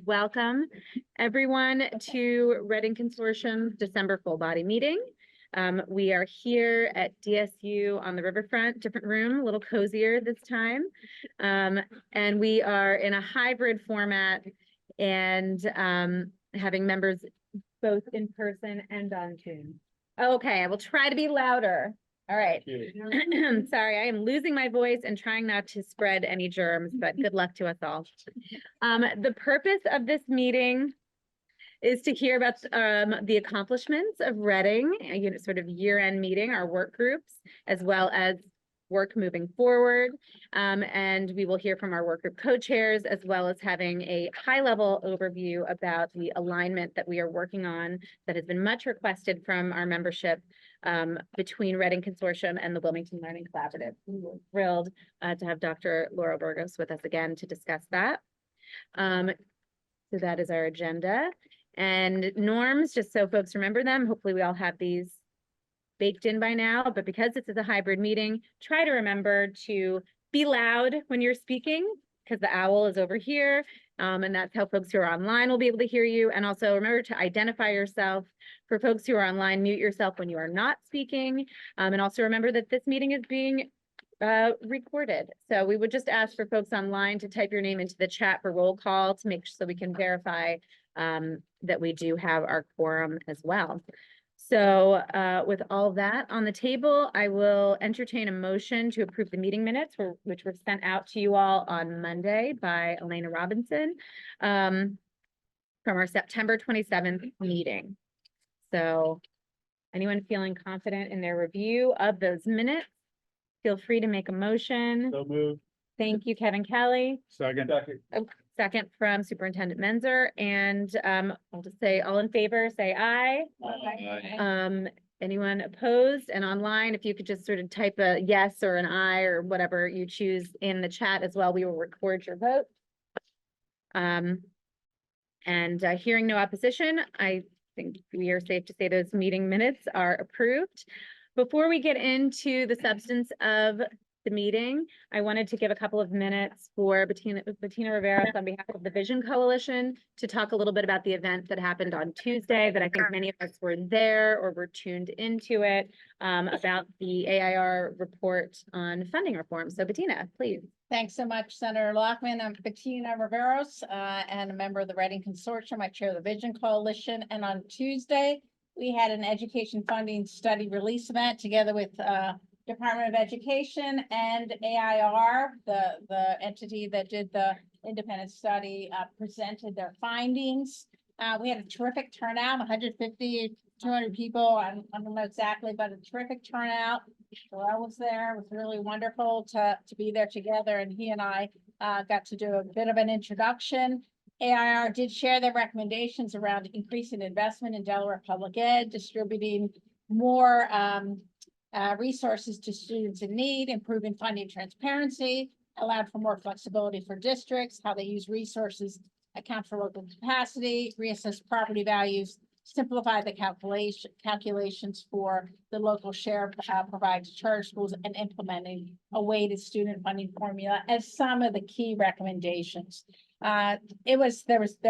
welcome everyone to Redding Consortium's December full body meeting. We are here at DSU on the riverfront, different room, a little cozier this time. And we are in a hybrid format and having members both in person and on Zoom. Okay, I will try to be louder. All right. Sorry, I am losing my voice and trying not to spread any germs, but good luck to us all. The purpose of this meeting is to hear about the accomplishments of Redding, sort of year-end meeting, our work groups, as well as work moving forward. And we will hear from our work group co-chairs, as well as having a high-level overview about the alignment that we are working on that has been much requested from our membership between Redding Consortium and the Wilmington Learning Collaborative. We were thrilled to have Dr. Laura Burgos with us again to discuss that. So that is our agenda. And norms, just so folks remember them, hopefully we all have these baked in by now, but because this is a hybrid meeting, try to remember to be loud when you're speaking, because the owl is over here, and that's how folks who are online will be able to hear you. And also remember to identify yourself. For folks who are online, mute yourself when you are not speaking. And also remember that this meeting is being recorded. So we would just ask for folks online to type your name into the chat for roll call to make sure so we can verify that we do have our quorum as well. So with all that on the table, I will entertain a motion to approve the meeting minutes, which were sent out to you all on Monday by Elena Robinson from our September 27th meeting. So anyone feeling confident in their review of those minutes, feel free to make a motion. So moved. Thank you, Kevin Kelly. Second. Second from Superintendent Menzer, and I'll just say all in favor, say aye. Aye. Anyone opposed? And online, if you could just sort of type a yes or an aye or whatever you choose in the chat as well, we will record your vote. And hearing no opposition, I think we are safe to say those meeting minutes are approved. Before we get into the substance of the meeting, I wanted to give a couple of minutes for Bettina Riveros on behalf of the Vision Coalition to talk a little bit about the event that happened on Tuesday that I think many of us were there or were tuned into it, about the AIR report on funding reform. So Bettina, please. Thanks so much, Senator Lockman. I'm Bettina Riveros and a member of the Redding Consortium. I chair the Vision Coalition. And on Tuesday, we had an education funding study release event together with Department of Education and AIR, the entity that did the independent study, presented their findings. We had a terrific turnout, 150, 200 people. I don't know exactly, but a terrific turnout. Joel was there. It was really wonderful to be there together. And he and I got to do a bit of an introduction. AIR did share their recommendations around increasing investment in Delaware public ed, distributing more resources to students in need, improving funding transparency, allowed for more flexibility for districts, how they use resources, account for local capacity, reassess property values, simplify the calculations for the local share provided to charter schools, and implementing a weighted student funding formula as some of the key recommendations. There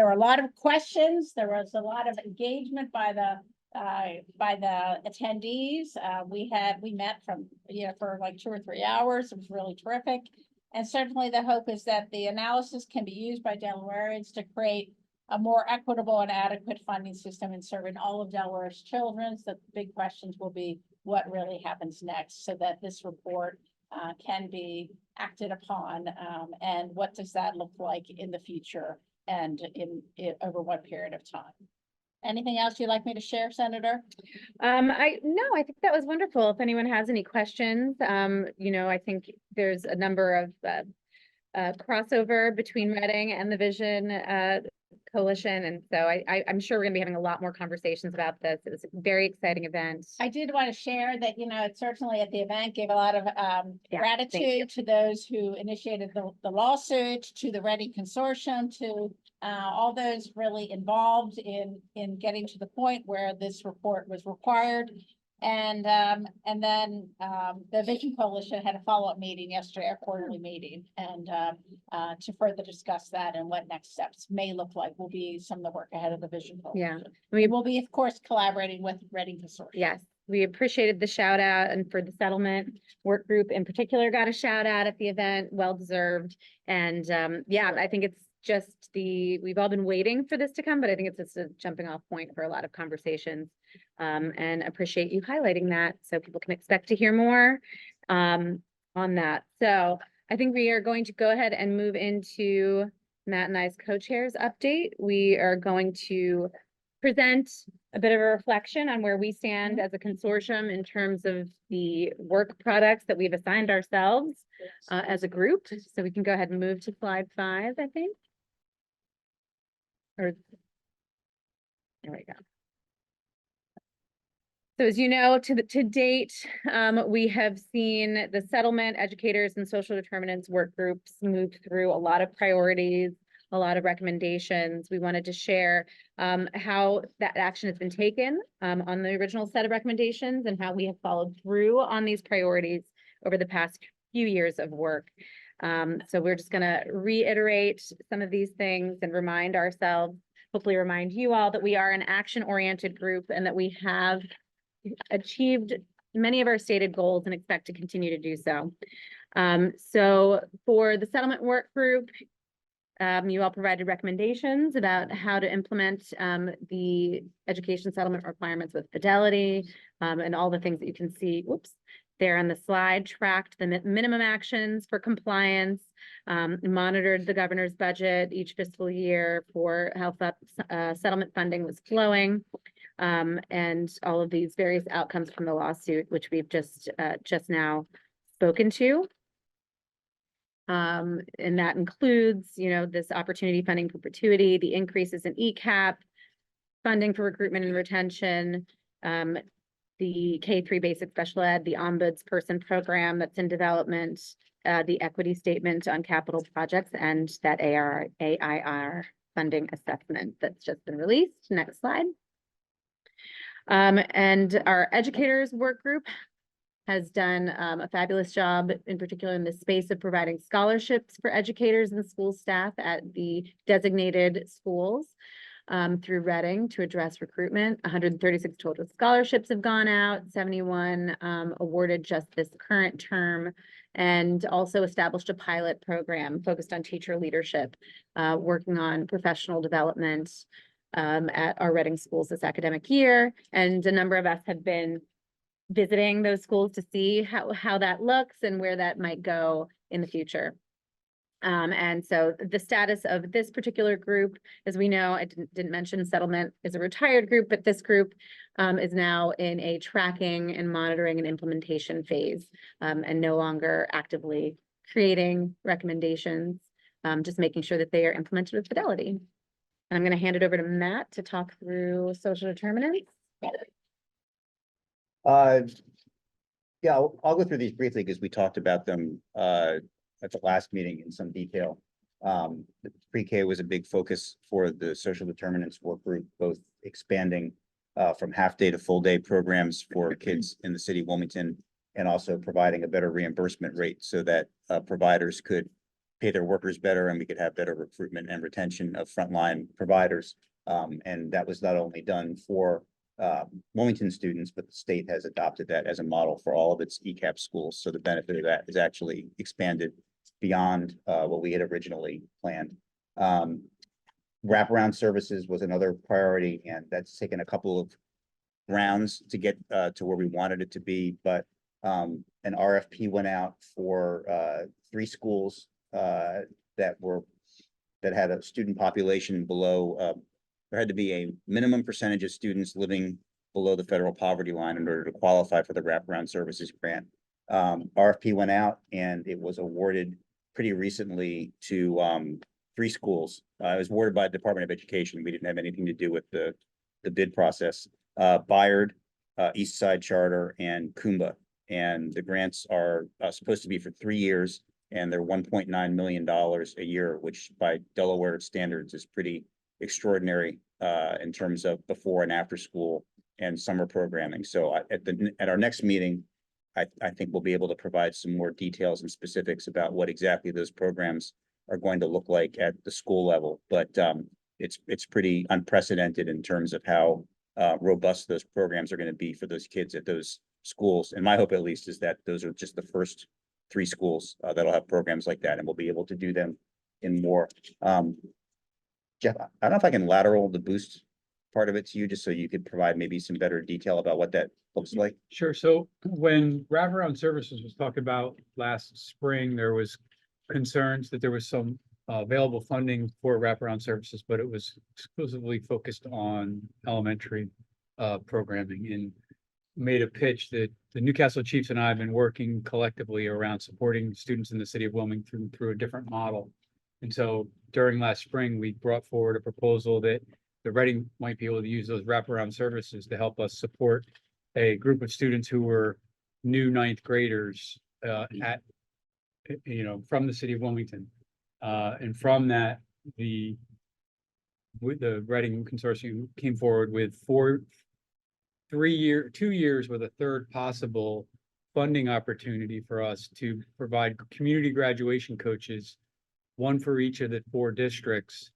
were a lot of questions. There was a lot of engagement by the attendees. We met for like 2 or 3 hours. It was really terrific. And certainly the hope is that the analysis can be used by Delawareans to create a more equitable and adequate funding system in serving all of Delaware's children. So the big questions will be what really happens next so that this report can be acted upon, and what does that look like in the future and over what period of time. Anything else you'd like me to share, Senator? I think that was wonderful. If anyone has any questions, I think there's a number of crossover between Redding and the Vision Coalition. And so I'm sure we're gonna be having a lot more conversations about this. It was a very exciting event. I did want to share that, it certainly at the event gave a lot of gratitude to those who initiated the lawsuit, to the Redding Consortium, to all those really involved in getting to the point where this report was required. And then the Vision Coalition had a follow-up meeting yesterday, our quarterly meeting, and to further discuss that and what next steps may look like will be some of the work ahead of the Vision Coalition. We will be, of course, collaborating with Redding Consortium. Yes, we appreciated the shout out, and for the settlement work group in particular got a shout out at the event, well deserved. And yeah, I think it's just we've all been waiting for this to come, but I think it's just a jumping off point for a lot of conversations. And appreciate you highlighting that so people can expect to hear more on that. So I think we are going to go ahead and move into Matt and I's co-chairs update. We are going to present a bit of a reflection on where we stand as a consortium in terms of the work products that we've assigned ourselves as a group. So we can go ahead and move to slide 5, I think. Or there we go. So as you know, to date, we have seen the settlement, educators, and social determinants work groups move through a lot of priorities, a lot of recommendations. We wanted to share how that action has been taken on the original set of recommendations and how we have followed through on these priorities over the past few years of work. So we're just going to reiterate some of these things and remind ourselves, hopefully remind you all, that we are an action-oriented group and that we have achieved many of our stated goals and expect to continue to do so. So for the settlement work group, you all provided recommendations about how to implement the education settlement requirements with fidelity, and all the things that you can see, whoops, there on the slide, tracked the minimum actions for compliance, monitored the governor's budget each fiscal year for how settlement funding was flowing, and all of these various outcomes from the lawsuit, which we've just now spoken to. And that includes, you know, this opportunity funding perpetuity, the increases in ECAP, funding for recruitment and retention, the K-3 basic special ed, the ombudsperson program that's in development, the equity statement on capital projects, and that AIR funding assessment that's just been released. Next slide. And our educators work group has done a fabulous job, in particular in the space of providing scholarships for educators and school staff at the designated schools through Redding to address recruitment. 136 total scholarships have gone out, 71 awarded just this current term, and also established a pilot program focused on teacher leadership, working on professional development at our Redding schools this academic year. And a number of us have been visiting those schools to see how that looks and where that might go in the future. And so the status of this particular group, as we know, I didn't mention settlement is a retired group, but this group is now in a tracking and monitoring and implementation phase, and no longer actively creating recommendations, just making sure that they are implemented with fidelity. And I'm going to hand it over to Matt to talk through social determinants. Yeah, I'll go through these briefly because we talked about them at the last meeting in some detail. The pre-K was a big focus for the social determinants work group, both expanding from half-day to full-day programs for kids in the city of Wilmington, and also providing a better reimbursement rate so that providers could pay their workers better and we could have better recruitment and retention of frontline providers. And that was not only done for Wilmington students, but the state has adopted that as a model for all of its ECAP schools. So the benefit of that is actually expanded beyond what we had originally planned. Wraparound services was another priority, and that's taken a couple of rounds to get to where we wanted it to be. But an RFP went out for 3 schools that had a student population below. There had to be a minimum percentage of students living below the federal poverty line in order to qualify for the wraparound services grant. RFP went out and it was awarded pretty recently to 3 schools. It was awarded by the Department of Education. We didn't have anything to do with the bid process. Bayard, East Side Charter, and Kumba. And the grants are supposed to be for 3 years, and they're $1.9 million a year, which by Delaware standards is pretty extraordinary in terms of before and after school and summer programming. So at our next meeting, I think we'll be able to provide some more details and specifics about what exactly those programs are going to look like at the school level. But it's pretty unprecedented in terms of how robust those programs are going to be for those kids at those schools. And my hope, at least, is that those are just the first 3 schools that'll have programs like that, and we'll be able to do them in more. Jeff, I don't know if I can lateral the boost part of it to you, just so you could provide maybe some better detail about what that looks like. Sure. So when wraparound services was talked about last spring, there was concerns that there was some available funding for wraparound services, but it was exclusively focused on elementary programming, and made a pitch that the Newcastle Chiefs and I have been working collectively around supporting students in the city of Wilmington through a different model. And so during last spring, we brought forward a proposal that the Redding might be able to use those wraparound services to help us support a group of students who were new 9th graders at, from the city of Wilmington. And from that, the Redding Consortium came forward with 2 years with a third possible funding opportunity for us to provide community graduation coaches, one for each of the 4 districts,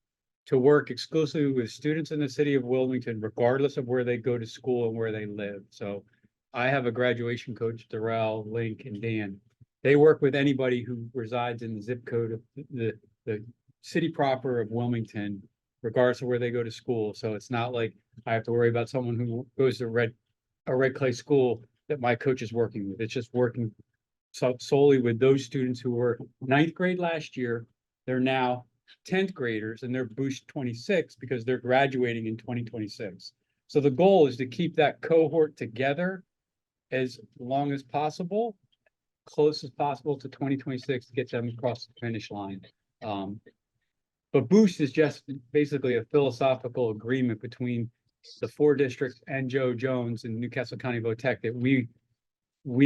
to work exclusively with students in the city of Wilmington, regardless of where they go to school and where they live. So I have a graduation coach, Darrell, Link, and Dan. They work with anybody who resides in the zip code of the city proper of Wilmington, regardless of where they go to school. So it's not like I have to worry about someone who goes to a red clay school that my coach is working with. It's just working solely with those students who were 9th grade last year. They're now 10th graders, and they're boost 26 because they're graduating in 2026. So the goal is to keep that cohort together as long as possible, close as possible to 2026, to get them across the finish line. But boost is just basically a philosophical agreement between the 4 districts and Joe Jones and Newcastle County Votech that we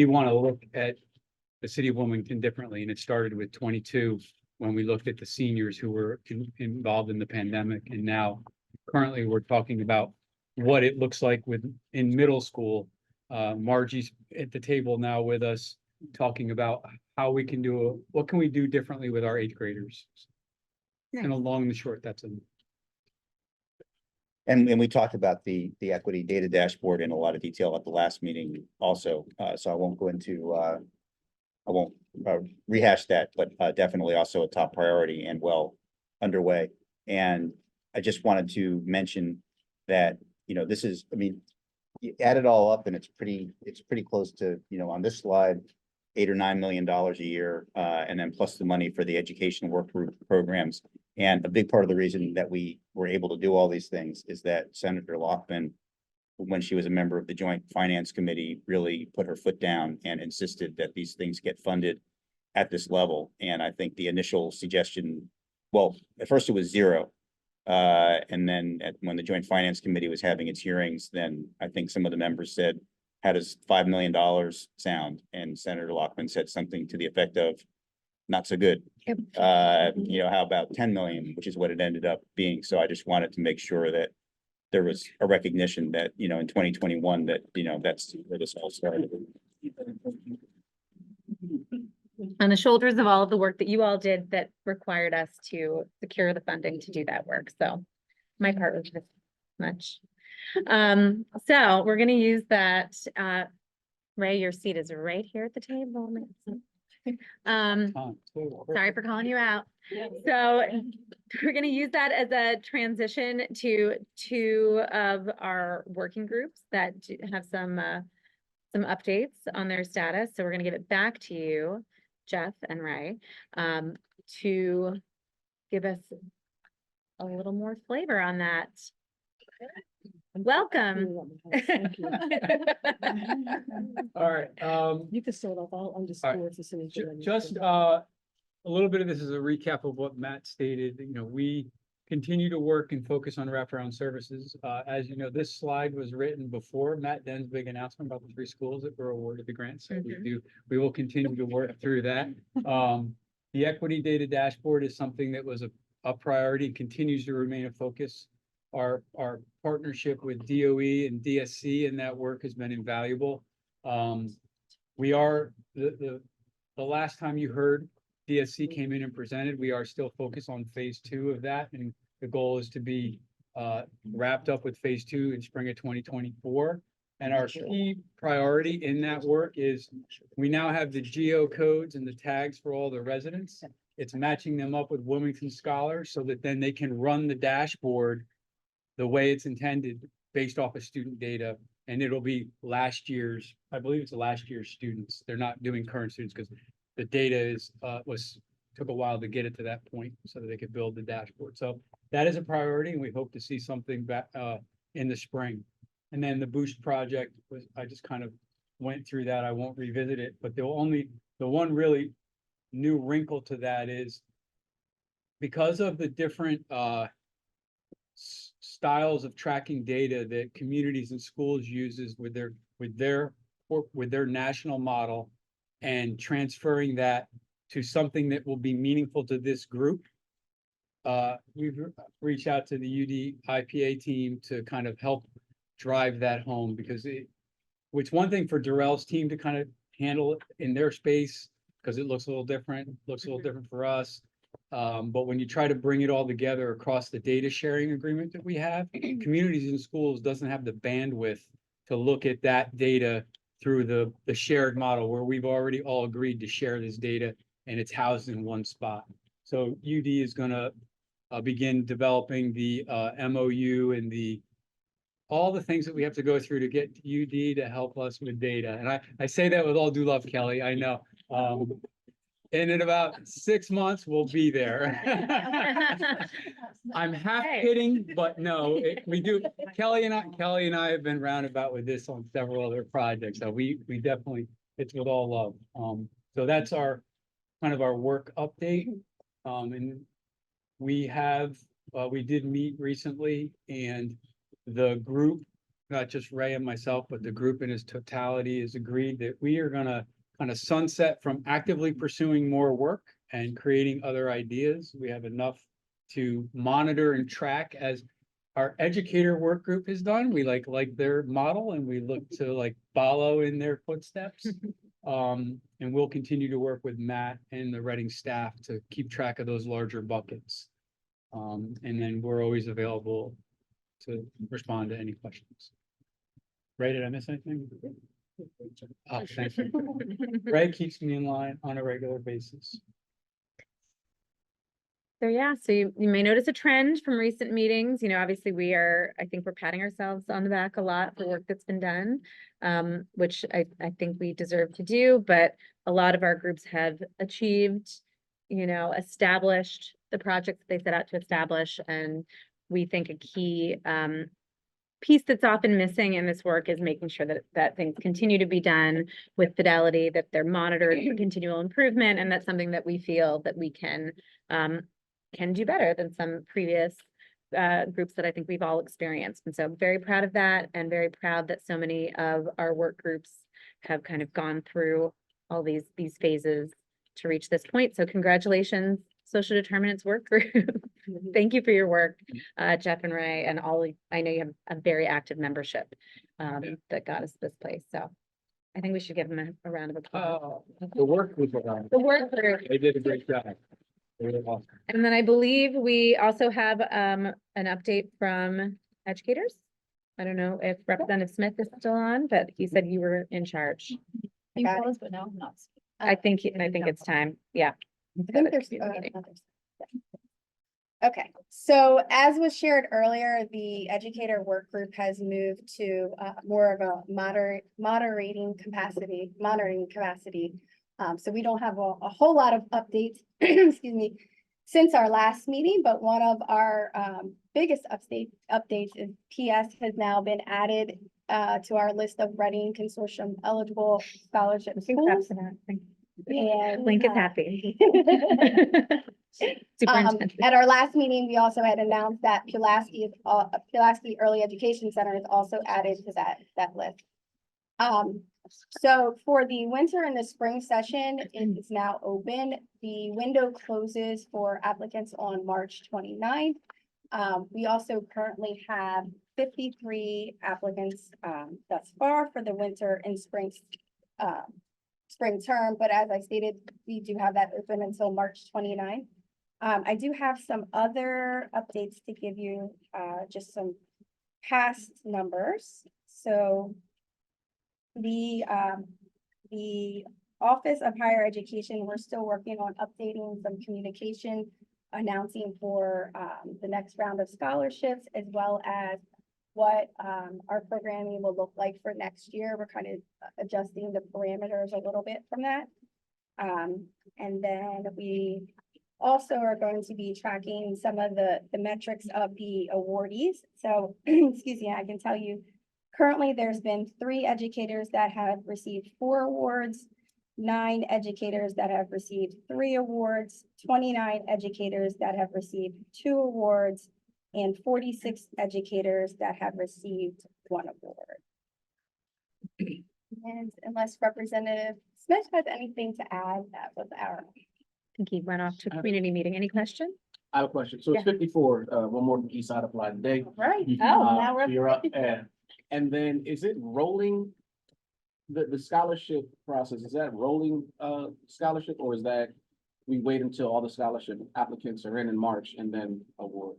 want to look at the city of Wilmington differently. And it started with 22 when we looked at the seniors who were involved in the pandemic. And now currently we're talking about what it looks like in middle school. Margie's at the table now with us, talking about how we can what can we do differently with our 8th graders. Nice. And along and the short, that's a. And we talked about the equity data dashboard in a lot of detail at the last meeting also. So I won't go into, I won't rehash that, but definitely also a top priority and well underway. And I just wanted to mention that, this is, I mean, you add it all up and it's pretty close to, on this slide, $8 or $9 million a year, and then plus the money for the education work group programs. And a big part of the reason that we were able to do all these things is that Senator Lockman, when she was a member of the Joint Finance Committee, really put her foot down and insisted that these things get funded at this level. And I think the initial suggestion, well, at first it was 0. And then when the Joint Finance Committee was having its hearings, then I think some of the members said, how does $5 million sound? And Senator Lockman said something to the effect of, not so good. Yep. How about 10 million, which is what it ended up being. So I just wanted to make sure that there was a recognition that, in 2021, that, that's where this all started. On the shoulders of all of the work that you all did that required us to secure the funding to do that work. So my part was just much. So we're going to use that. Ray, your seat is right here at the table. Sorry for calling you out. So we're going to use that as a transition to 2 of our working groups that have some updates on their status. So we're going to give it back to you, Jeff and Ray, to give us a little more flavor on that. Welcome. All right. You can start off, I'll underscore if there's anything. Just a little bit of this is a recap of what Matt stated. We continue to work and focus on wraparound services. As you know, this slide was written before Matt Den's big announcement about the 3 schools that were awarded the grant. So we will continue to work through that. The equity data dashboard is something that was a priority, continues to remain a focus our partnership with DOE and DSC in that work has been invaluable. We are, the last time you heard, DSC came in and presented, we are still focused on phase 2 of that, and the goal is to be wrapped up with phase 2 in spring of 2024. And our key priority in that work is we now have the geocodes and the tags for all the residents. It's matching them up with Wilmington Scholars so that then they can run the dashboard the way it's intended based off of student data. And it'll be last year's, I believe it's last year's students. They're not doing current students because the data is, took a while to get it to that point so that they could build the dashboard. So that is a priority, and we hope to see something back in the spring. And then the Boost project was, I just kind of went through that. I won't revisit it, but the one really new wrinkle to that is because of the different styles of tracking data that communities and schools uses with their national model and transferring that to something that will be meaningful to this group. We've reached out to the UD IPA team to kind of help drive that home because it's one thing for Durrell's team to kind of handle it in their space because it looks a little different, for us. But when you try to bring it all together across the data sharing agreement that we have, communities and schools doesn't have the bandwidth to look at that data through the shared model where we've already all agreed to share this data and it's housed in one spot. So UD is gonna begin developing the MOU and all the things that we have to go through to get UD to help us with data. And I say that with all due love, Kelly, I know. And in about 6 months, we'll be there. I'm half Hey. kidding, but no, we do. Kelly and I have been roundabout with this on several other projects. So we definitely, it's with all love. So that's our kind of our work update. And we did meet recently and the group, not just Ray and myself, but the group in its totality has agreed that we are gonna kind of sunset from actively pursuing more work and creating other ideas. We have enough to monitor and track as our educator work group has done. We like their model and we look to follow in their footsteps. And we'll continue to work with Matt and the Redding staff to keep track of those larger buckets. And then we're always available to respond to any questions. Ray, did I miss anything? Oh, thank you. Ray keeps me in line on a regular basis. So yeah, so you may notice a trend from recent meetings. Obviously I think we're patting ourselves on the back a lot for work that's been done, which I think we deserve to do, but a lot of our groups have achieved, established the projects that they set out to establish. And we think a key piece that's often missing in this work is making sure that things continue to be done with fidelity, that they're monitored for continual improvement, and that's something that we feel that we can do better than some previous groups that I think we've all experienced. And so I'm very proud of that and very proud that so many of our work groups have kind of gone through all these phases to reach this point. So congratulations, Social Determinants Work Group. Thank you for your work, Jeff and Ray, and I know you have a very active membership that got us to this place. So I think we should give them a round of applause. The work group around. The work group. They did a great job. They were awesome. And then I believe we also have an update from educators. I don't know if Representative Smith is still on, but he said you were in charge. You closed, but now I'm not. I think it's time. Yeah. I think there's others. Okay, so as was shared earlier, the educator work group has moved to more of a monitoring capacity. So we don't have a whole lot of updates, excuse me, since our last meeting, but one of our biggest updates is PS has now been added to our list of Redding Consortium eligible scholarship schools. And Link is happy. at our last meeting, we also had announced that Pulaski Early Education Center is also added to that list. So for the winter and the spring session, it is now open. The window closes for applicants on March 29th. We also currently have 53 applicants, thus far for the winter and spring term, but as I stated, we do have that open until March 29th. I do have some other updates to give you, just some past numbers. So the Office of Higher Education, we're still working on updating some communication, announcing for the next round of scholarships, as well as what our programming will look like for next year. We're kind of adjusting the parameters a little bit from that. And then we also are going to be tracking some of the metrics of the awardees. So, excuse me, I can tell you, currently there's been 3 educators that have received 4 awards, 9 educators that have received 3 awards, 29 educators that have received 2 awards, and 46 educators that have received 1 award. And unless Representative Smith has anything to add, that was our. I think he went off to a community meeting. Any question? I have a question. So it's 54, one more from East Side applied today. Right. You're up, and then is it rolling? The scholarship process, is that rolling, scholarship, or is that we wait until all the scholarship applicants are in March and then award?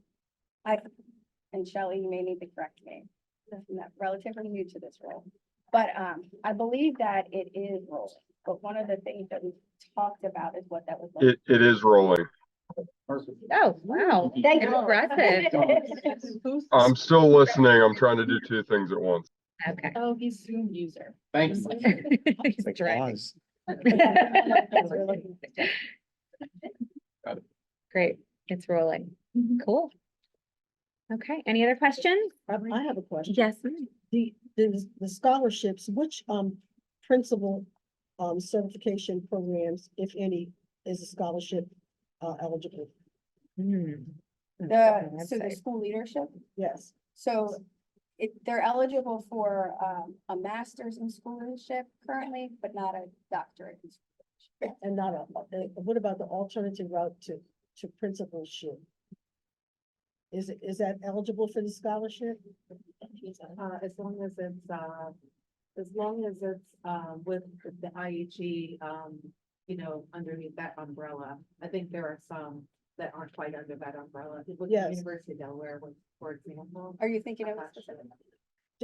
And Shelley, you may need to correct me. I'm not relatively new to this role. But I believe that it is rolling. But one of the things that we talked about is what that was like. It is rolling. Perfect. Oh, wow. Thank you. Impressive. I'm still listening. I'm trying to do 2 things at once. Okay. Oh, he's Zoom user. Thank you. He's Like driving. Oz. Great, it's rolling. Cool. Okay, any other questions? I have a question. Yes, ma'am. The scholarships, which principal certification programs, if any, is a scholarship eligible? Hmm. So the Website. school leadership, Yes. so they're eligible for a master's in school leadership currently, but not a doctorate. in school leadership. And not what about the alternative route to principalship? Is that eligible for the scholarship? As long as it's, with the IHE, underneath that umbrella. I think there are some that aren't quite under that umbrella. If you look at Yes. University of Delaware, for example. Are you thinking of I'm a not sure. specific?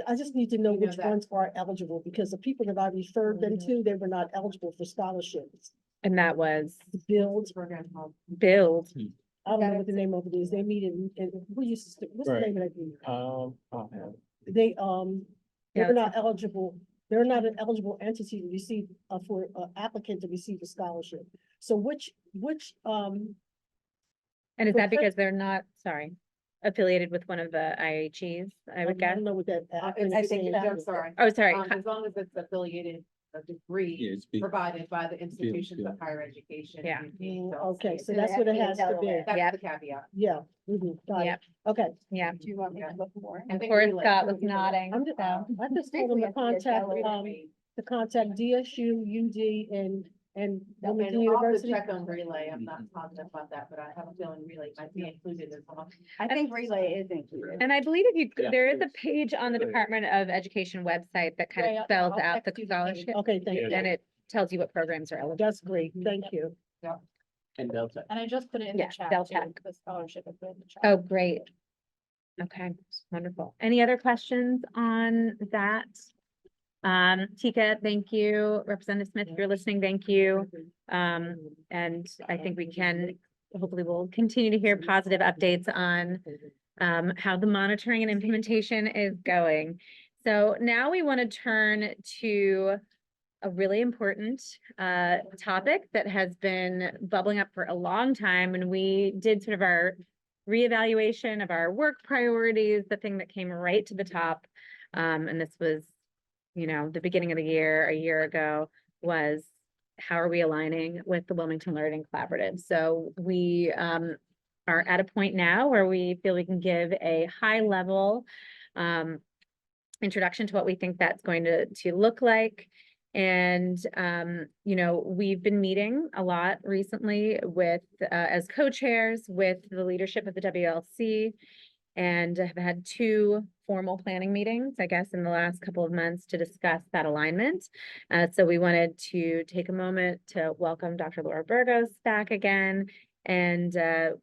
I just need to know You know which that- ones are eligible, because the people that I referred them Mhm. to, they were not eligible for scholarships. And that was Build, Program called. Build. I don't know what the name of it is. They meet in who used to, what's the Right. name of that group? They, Yeah, they're not eligible, they're not an eligible entity to receive, for applicant to receive a scholarship. So which, And is For that prin- because they're not, sorry, affiliated with one of the IHEs, I would guess? don't know what that. acronym I think, stands I'm for. sorry. Oh, sorry. As long as it's affiliated, a degree provided by the institutions of higher education. Yeah. Okay, so So that's they what have it to be has to be. Delaware. That's Yep. the caveat. Yeah, got Yep. it. Okay, Yeah, Do you want me to look more? and think poor we, like, Scott was probably the- nodding, I'm just, so. I just told them to contact, DSU, UD, and Wilmington And I'll have to University. check on Relay. I'm not positive about that, but I have a feeling Relay might be included as well. I think Relay is included. And I believe if you, Yeah. there is a page on the Department of Education website that kind Yeah, of spells I'll out the text you the page. scholarship. Okay, thank you. And it tells you what programs are eligible. That's great, thank you. And Delta. And I just put it in the Yeah, chat, they'll too. check. The scholarship is in the chat. Oh, great. Okay, wonderful. Any other questions on that? Tika, thank you. Representative Smith, if you're listening, thank you. And I think we can, hopefully we'll continue to hear positive updates on how the monitoring and implementation is going. So now we want to turn to a really important topic that has been bubbling up for a long time. And we did sort of our reevaluation of our work priorities, the thing that came right to the top. And this was, the beginning of the year, a year ago, was how are we aligning with the Wilmington Learning Collaborative? So we are at a point now where we feel we can give a high level introduction to what we think that's going to look like. And, you know, we've been meeting a lot recently with, as co-chairs with the leadership of the WLC, and have had 2 formal planning meetings, I guess, in the last couple of months to discuss that alignment. So we wanted to take a moment to welcome Dr. Laura Burgos back again and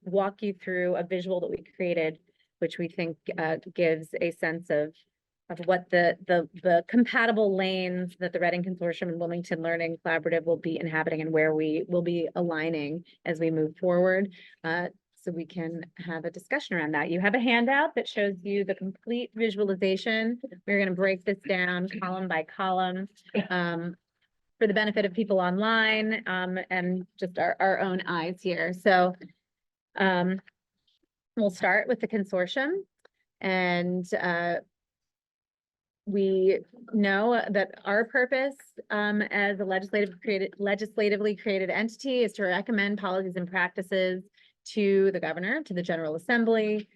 walk you through a visual that we created, which we think gives a sense of what the compatible lanes that the Redding Consortium and Wilmington Learning Collaborative will be inhabiting and where we will be aligning as we move forward. So we can have a discussion around that. You have a handout that shows you the complete visualization. We're going to break this down column by column for the benefit of people online and just our own eyes here. So we'll start with the consortium, and we know that our purpose as a legislatively created entity is to recommend policies and practices to the governor, to the General Assembly,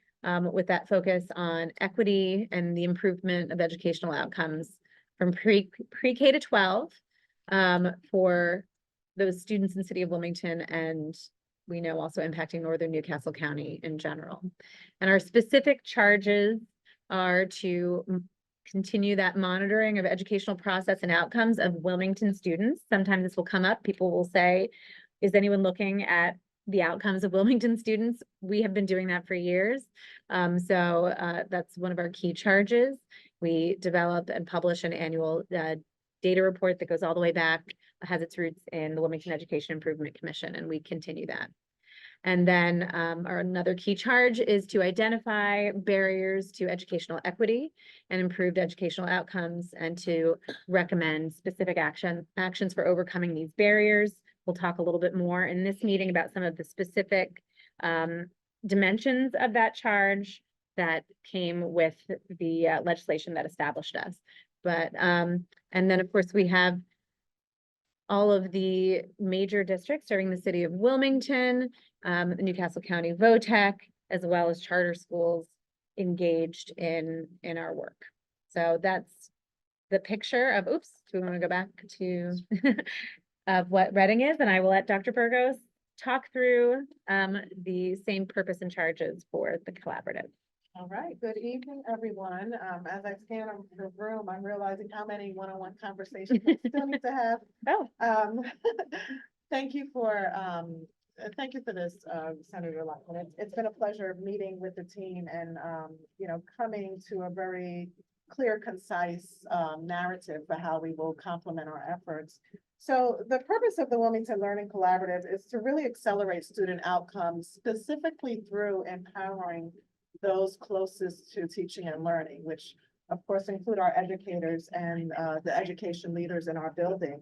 with that focus on equity and the improvement of educational outcomes from pre-K to 12 for those students in the city of Wilmington, and we know also impacting northern Newcastle County in general. And our specific charges are to continue that monitoring of educational process and outcomes of Wilmington students. Sometimes this will come up. People will say, is anyone looking at the outcomes of Wilmington students? We have been doing that for years. That's one of our key charges. We develop and publish an annual data report that goes all the way back, has its roots in the Wilmington Education Improvement Commission, and we continue that. And then our another key charge is to identify barriers to educational equity and improved educational outcomes, and to recommend specific actions for overcoming these barriers. We'll talk a little bit more in this meeting about some of the specific dimensions of that charge that came with the legislation that established us. But and then, of course, we have all of the major districts serving the city of Wilmington, the Newcastle County VOTEC, as well as charter schools engaged in our work. So that's the picture of, oops, do we want to go back to of what Redding is? And I will let Dr. Burgos talk through the same purpose and charges for the collaborative. All right, good evening, everyone. As I scan the room, I'm realizing how many one-on-one conversations we still need to have. Oh. Thank you for this, Senator Lockman. It's been a pleasure meeting with the team and, you know, coming to a very clear, concise narrative for how we will complement our efforts. So the purpose of the Wilmington Learning Collaborative is to really accelerate student outcomes, specifically through empowering those closest to teaching and learning, which of course include our educators and the education leaders in our building.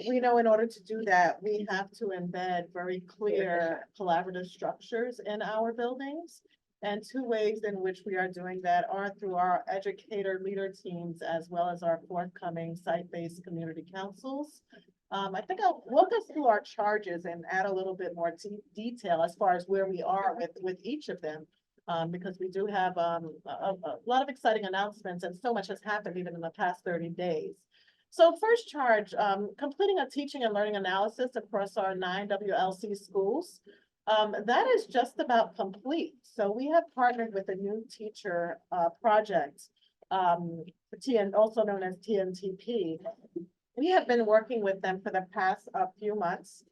We know in order to do that, we have to embed very clear collaborative structures in our buildings. And 2 ways in which we are doing that are through our educator leader teams, as well as our forthcoming site-based community councils. I think I'll walk us through our charges and add a little bit more detail as far as where we are with each of them. Because we do have a lot of exciting announcements, and so much has happened even in the past 30 days. So first charge, completing a teaching and learning analysis across our 9 WLC schools. That is just about complete. So we have partnered with a new teacher project, also known as TNTP. We have been working with them for the past few months.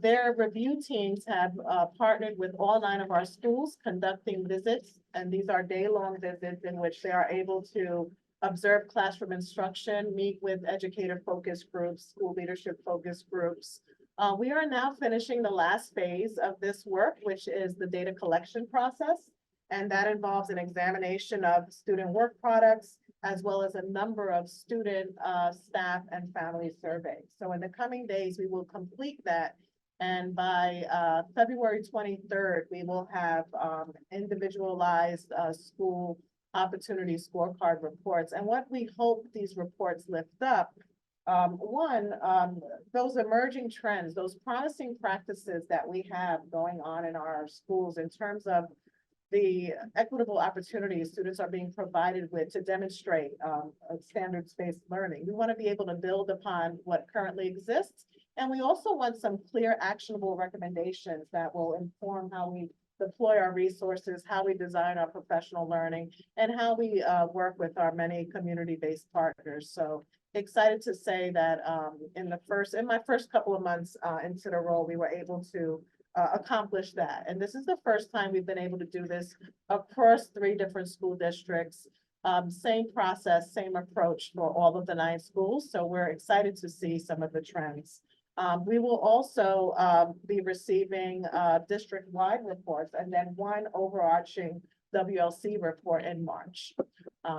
Their review teams have partnered with all 9 of our schools, conducting visits, and these are day-long visits in which they are able to observe classroom instruction, meet with educator focus groups, school leadership focus groups. We are now finishing the last phase of this work, which is the data collection process, and that involves an examination of student work products, as well as a number of student, staff, and family surveys. So in the coming days, we will complete that. And by February 23rd, we will have individualized school opportunity scorecard reports. And what we hope these reports lift up, one, those emerging trends, those promising practices that we have going on in our schools in terms of the equitable opportunities students are being provided with to demonstrate a standards-based learning. We want to be able to build upon what currently exists. And we also want some clear actionable recommendations that will inform how we deploy our resources, how we design our professional learning, and how we work with our many community-based partners. So excited to say that in my first couple of months into the role, we were able to accomplish that. And this is the first time we've been able to do this across 3 different school districts. Same process, same approach for all of the 9 schools. So we're excited to see some of the trends. We will also be receiving district-wide reports and then one overarching WLC report in March.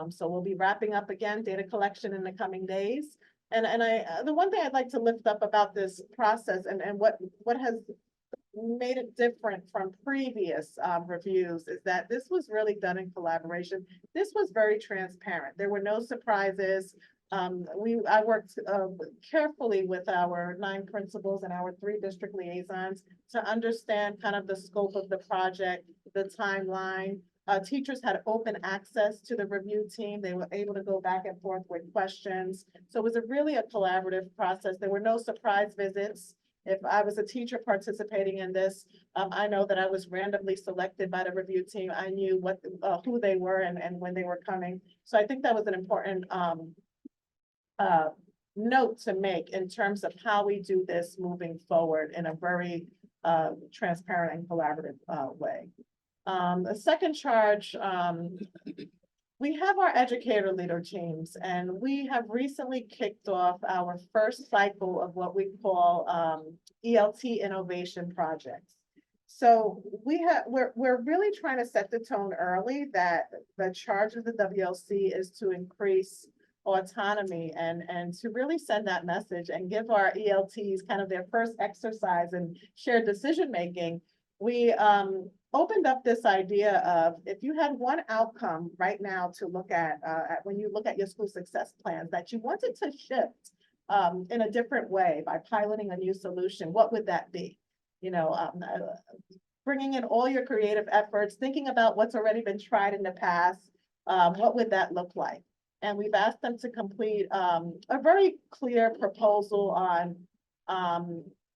So we'll be wrapping up again data collection in the coming days. And the one thing I'd like to lift up about this process and what has made it different from previous reviews is that this was really done in collaboration. This was very transparent. There were no surprises. I worked carefully with our 9 principals and our 3 district liaisons to understand kind of the scope of the project, the timeline. Teachers had open access to the review team. They were able to go back and forth with questions. So it was really a collaborative process. There were no surprise visits. If I was a teacher participating in this, I know that I was randomly selected by the review team. I knew who they were and when they were coming. So I think that was an important note to make in terms of how we do this moving forward in a very transparent and collaborative way. The second charge, we have our educator leader teams, and we have recently kicked off our first cycle of what we call ELT innovation projects. So we're really trying to set the tone early that the charge of the WLC is to increase autonomy and to really send that message and give our ELTs kind of their first exercise in shared decision making. We opened up this idea of if you had one outcome right now to look at when you look at your school success plans that you wanted to shift in a different way by piloting a new solution, what would that be? You know, bringing in all your creative efforts, thinking about what's already been tried in the past, what would that look like? And we've asked them to complete a very clear proposal on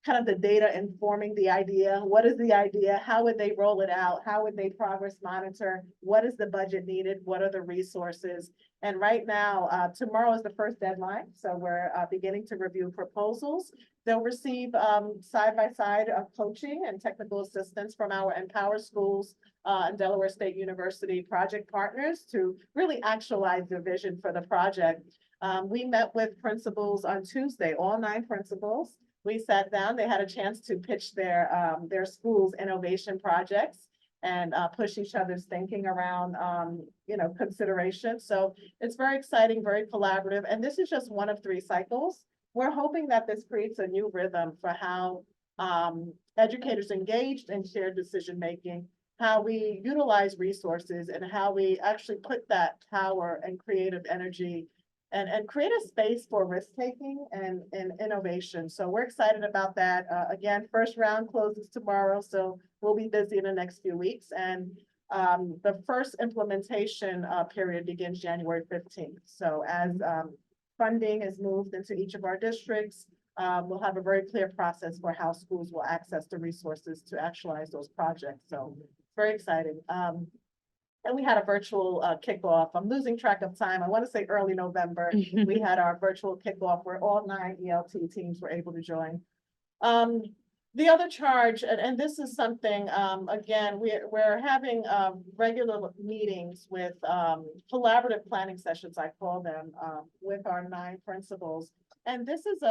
kind of the data informing the idea. What is the idea? How would they roll it out? How would they progress monitor? What is the budget needed? What are the resources? And right now, tomorrow is the first deadline. So we're beginning to review proposals. They'll receive side-by-side coaching and technical assistance from our Empower Schools and Delaware State University project partners to really actualize the vision for the project. We met with principals on Tuesday, all 9 principals. We sat down, they had a chance to pitch their school's innovation projects and push each other's thinking around, considerations. So it's very exciting, very collaborative. And this is just one of 3 cycles. We're hoping that this creates a new rhythm for how educators engaged in shared decision-making, how we utilize resources, and how we actually put that power and creative energy and create a space for risk-taking and innovation. So we're excited about that. Again, first round closes tomorrow, so we'll be busy in the next few weeks. And the first implementation period begins January 15th. So as funding is moved into each of our districts, we'll have a very clear process for how schools will access the resources to actualize those projects. So very exciting. And we had a virtual kickoff. I'm losing track of time. I want to say early November. We had our virtual kickoff where all 9 ELT teams were able to join. The other charge, and this is something, again, we're having regular meetings with collaborative planning sessions, I call them, with our 9 principals. And this is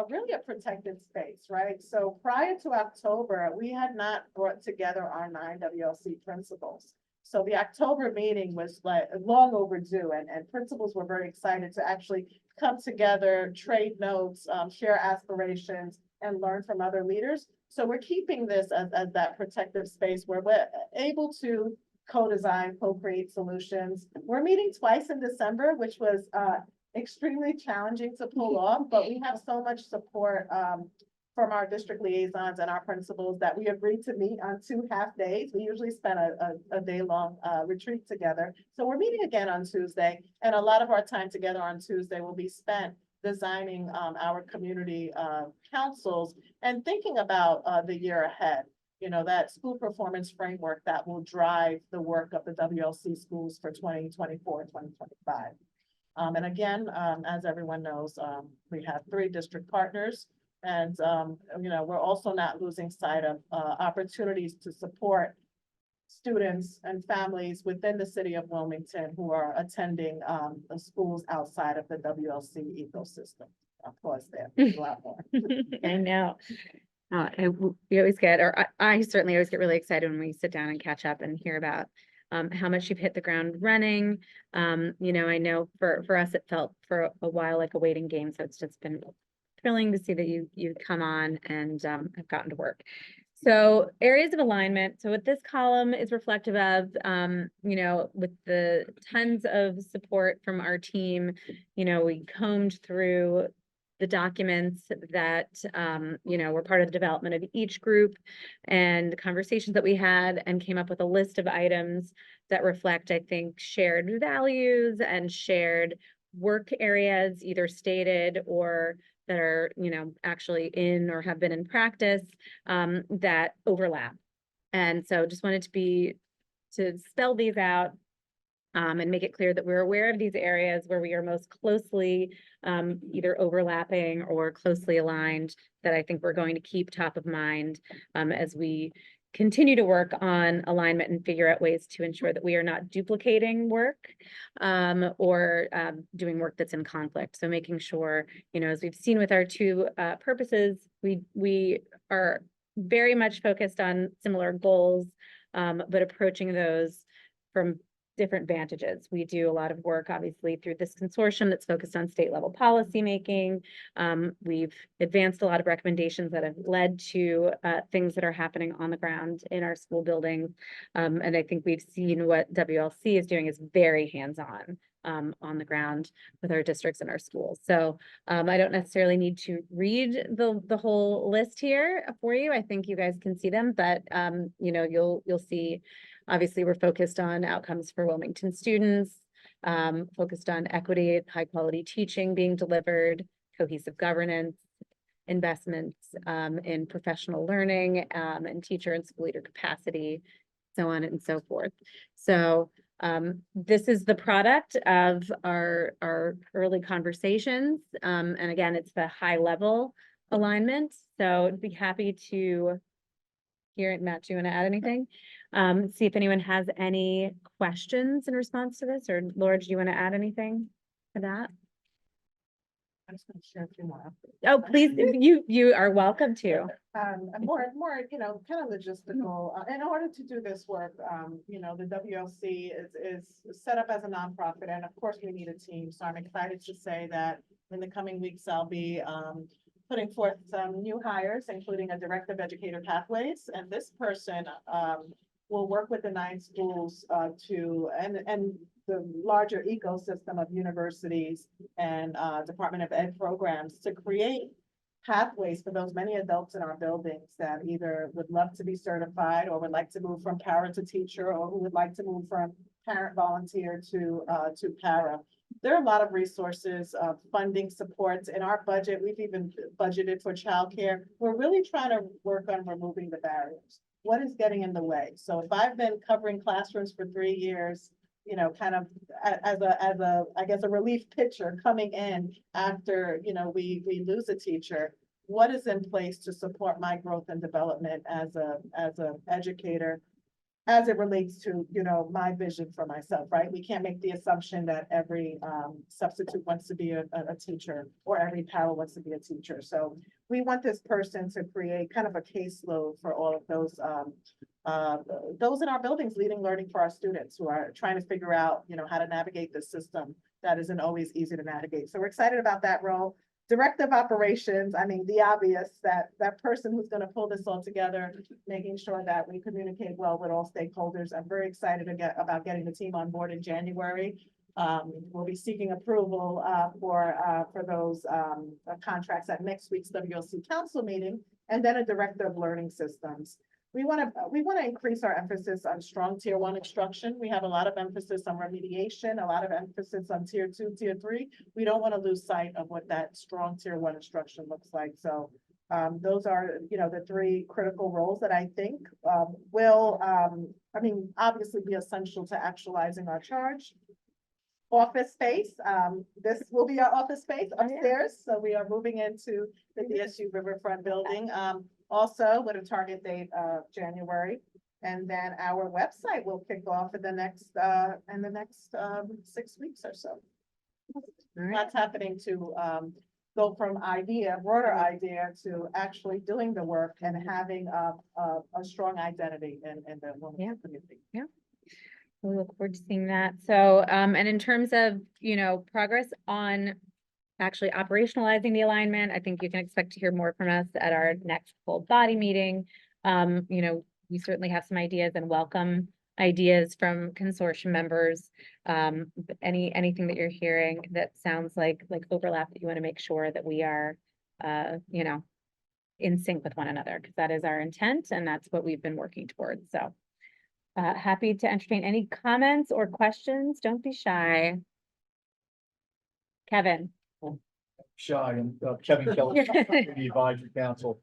really a protected space, right? So prior to October, we had not brought together our 9 WLC principals. So the October meeting was like long overdue, and principals were very excited to actually come together, trade notes, share aspirations, and learn from other leaders. So we're keeping this as that protective space where we're able to co-design, co-create solutions. We're meeting twice in December, which was extremely challenging to pull off, but we have so much support from our district liaisons and our principals that we agreed to meet on 2 half days. We usually spend a day-long retreat together. So we're meeting again on Tuesday, and a lot of our time together on Tuesday will be spent designing our community councils and thinking about the year ahead. You know, that school performance framework that will drive the work of the WLC schools for 2024, 2025. And again, as everyone knows, we have 3 district partners. And, you know, we're also not losing sight of opportunities to support students and families within the city of Wilmington who are attending the schools outside of the WLC ecosystem. Of course, there's a lot more. I know. We always get, or I certainly always get really excited when we sit down and catch up and hear about how much you've hit the ground running. You know, I know for us, it felt for a while like a waiting game. So it's just been thrilling to see that you come on and have gotten to work. So areas of alignment. So what this column is reflective of, you know, with the tons of support from our team, you know, we combed through the documents that, you know, were part of the development of each group and the conversations that we had, and came up with a list of items that reflect, I think, shared values and shared work areas, either stated or that are, you know, actually in or have been in practice, that overlap. And so just wanted to spell these out, and make it clear that we're aware of these areas where we are most closely either overlapping or closely aligned, that I think we're going to keep top of mind as we continue to work on alignment and figure out ways to ensure that we are not duplicating work or doing work that's in conflict. So making sure, you know, as we've seen with our 2 purposes, we are very much focused on similar goals, but approaching those from different vantages. We do a lot of work, obviously, through this consortium that's focused on state level policymaking. We've advanced a lot of recommendations that have led to things that are happening on the ground in our school buildings. And I think we've seen what WLC is doing is very hands-on on the ground with our districts and our schools. So I don't necessarily need to read the whole list here for you. I think you guys can see them, but you know, you'll see. Obviously, we're focused on outcomes for Wilmington students, focused on equity, high quality teaching being delivered, cohesive governance, investments in professional learning and teacher and school leader capacity, so on and so forth. So this is the product of our early conversations. And again, it's the high level alignment. So I'd be happy to hear it. Matt, do you want to add anything? See if anyone has any questions in response to this, or Laura, do you want to add anything to that? I'm just gonna share a few more. Oh, please, you are welcome to. More, you know, kind of logistical. In order to do this work, you know, the WLC is set up as a nonprofit, and of course we need a team. So I'm excited to say that in the coming weeks, I'll be putting forth some new hires, including a director of educator pathways. And this person will work with the 9 schools and the larger ecosystem of universities and Department of Ed programs to create pathways for those many adults in our buildings that either would love to be certified or would like to move from para to teacher, or who would like to move from parent volunteer to para. There are a lot of resources, funding supports in our budget. We've even budgeted for childcare. We're really trying to work on removing the barriers. What is getting in the way? So if I've been covering classrooms for 3 years, you know, kind of as I guess a relief pitcher coming in after, you know, we lose a teacher, what is in place to support my growth and development as a educator, as it relates to, you know, my vision for myself, right? We can't make the assumption that every substitute wants to be a teacher, or every para wants to be a teacher. So we want this person to create kind of a caseload for all of those in our buildings leading learning for our students who are trying to figure out, you know, how to navigate the system that isn't always easy to navigate. So we're excited about that role. Director of operations, I mean, the obvious, that person who's going to pull this all together, making sure that we communicate well with all stakeholders. I'm very excited about getting the team on board in January. we'll be seeking approval, for those, contracts at next week's WLC council meeting, and then a director of learning systems. We want to increase our emphasis on strong tier 1 instruction. We have a lot of emphasis on remediation, a lot of emphasis on tier 2, tier 3. We don't want to lose sight of what that strong tier 1 instruction looks like. So those are, the 3 critical roles that I think will, obviously be essential to actualizing our charge. Office space, this will be our office space upstairs. So we are moving into the DSU Riverfront building. Also with a target date of January. And then our website will kick off in the next 6 weeks or so. Lots happening to go from broader idea to actually doing the work and having a strong identity in the women's community. Yeah. We look forward to seeing that. So, and in terms of, progress on actually operationalizing the alignment, I think you can expect to hear more from us at our next full body meeting. We certainly have some ideas and welcome ideas from consortium members. Anything that you're hearing that sounds like overlap that you want to make sure that we are, in sync with one another, because that is our intent and that's what we've been working towards. So happy to entertain any comments or questions. Don't be shy. Kevin. Shy, and Kevin Kelly, the Advisory Council.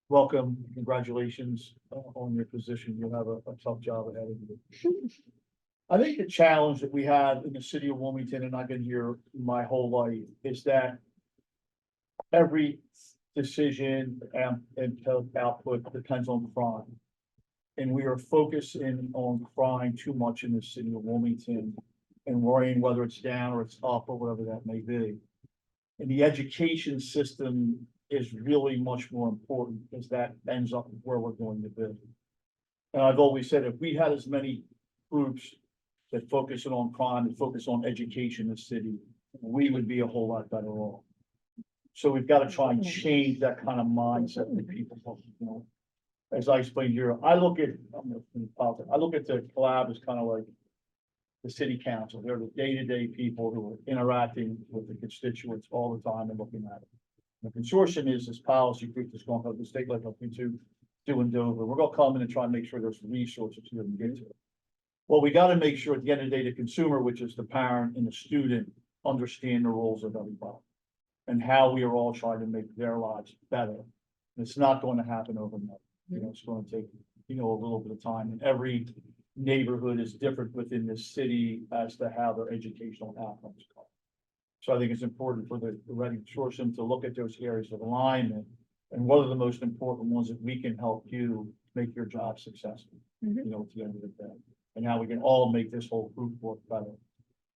Welcome, congratulations on your position. You'll have a tough job ahead of you. I think the challenge that we have in the city of Wilmington, and I've been here my whole life, is that every decision and output depends on crime. And we are focusing on crime too much in the city of Wilmington and worrying whether it's down or it's up or whatever that may be. And the education system is really much more important because that ends up where we're going to be. And I've always said, if we had as many groups that focus on crime and focus on education in the city, we would be a whole lot better off. So we've got to try and change that kind of mindset with people. As I explained here, I look at the collab as kind of like the city council. They're the day-to-day people who are interacting with the constituents all the time and looking at it. The consortium is this policy group that's going to the state level to do in Dover. We're going to come in and try and make sure there's resources here to get to it. Well, we got to make sure at the end of the day, the consumer, which is the parent and the student, understand the roles of everybody and how we are all trying to make their lives better. And it's not going to happen overnight. It's going to take, a little bit of time, and every neighborhood is different within the city as to how their educational outcomes go. So I think it's important for the Redding Consortium to look at those areas of alignment and what are the most important ones that we can help you make your job successful, at the end of the day, and how we can all make this whole group work better,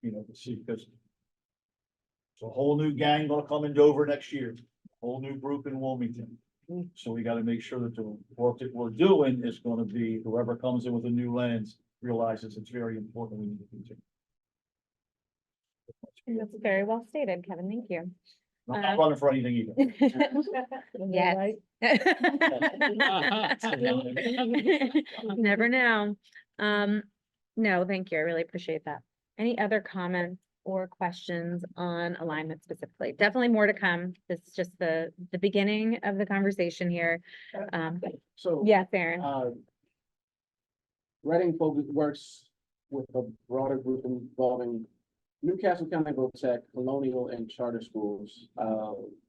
to see, because it's a whole new gang gonna come in Dover next year, a whole new group in Wilmington. So we got to make sure that the work that we're doing is going to be, whoever comes in with a new lens realizes it's very important. We need to continue. That's very well stated, Kevin. Thank you. I'm not running for anything either. Yes. Never know. No, thank you. I really appreciate that. Any other comments or questions on alignment specifically? Definitely more to come. This is just the beginning of the conversation here. So. Yes, Aaron. Redding works with a broader group involving Newcastle County Tech, Colonial, and charter schools.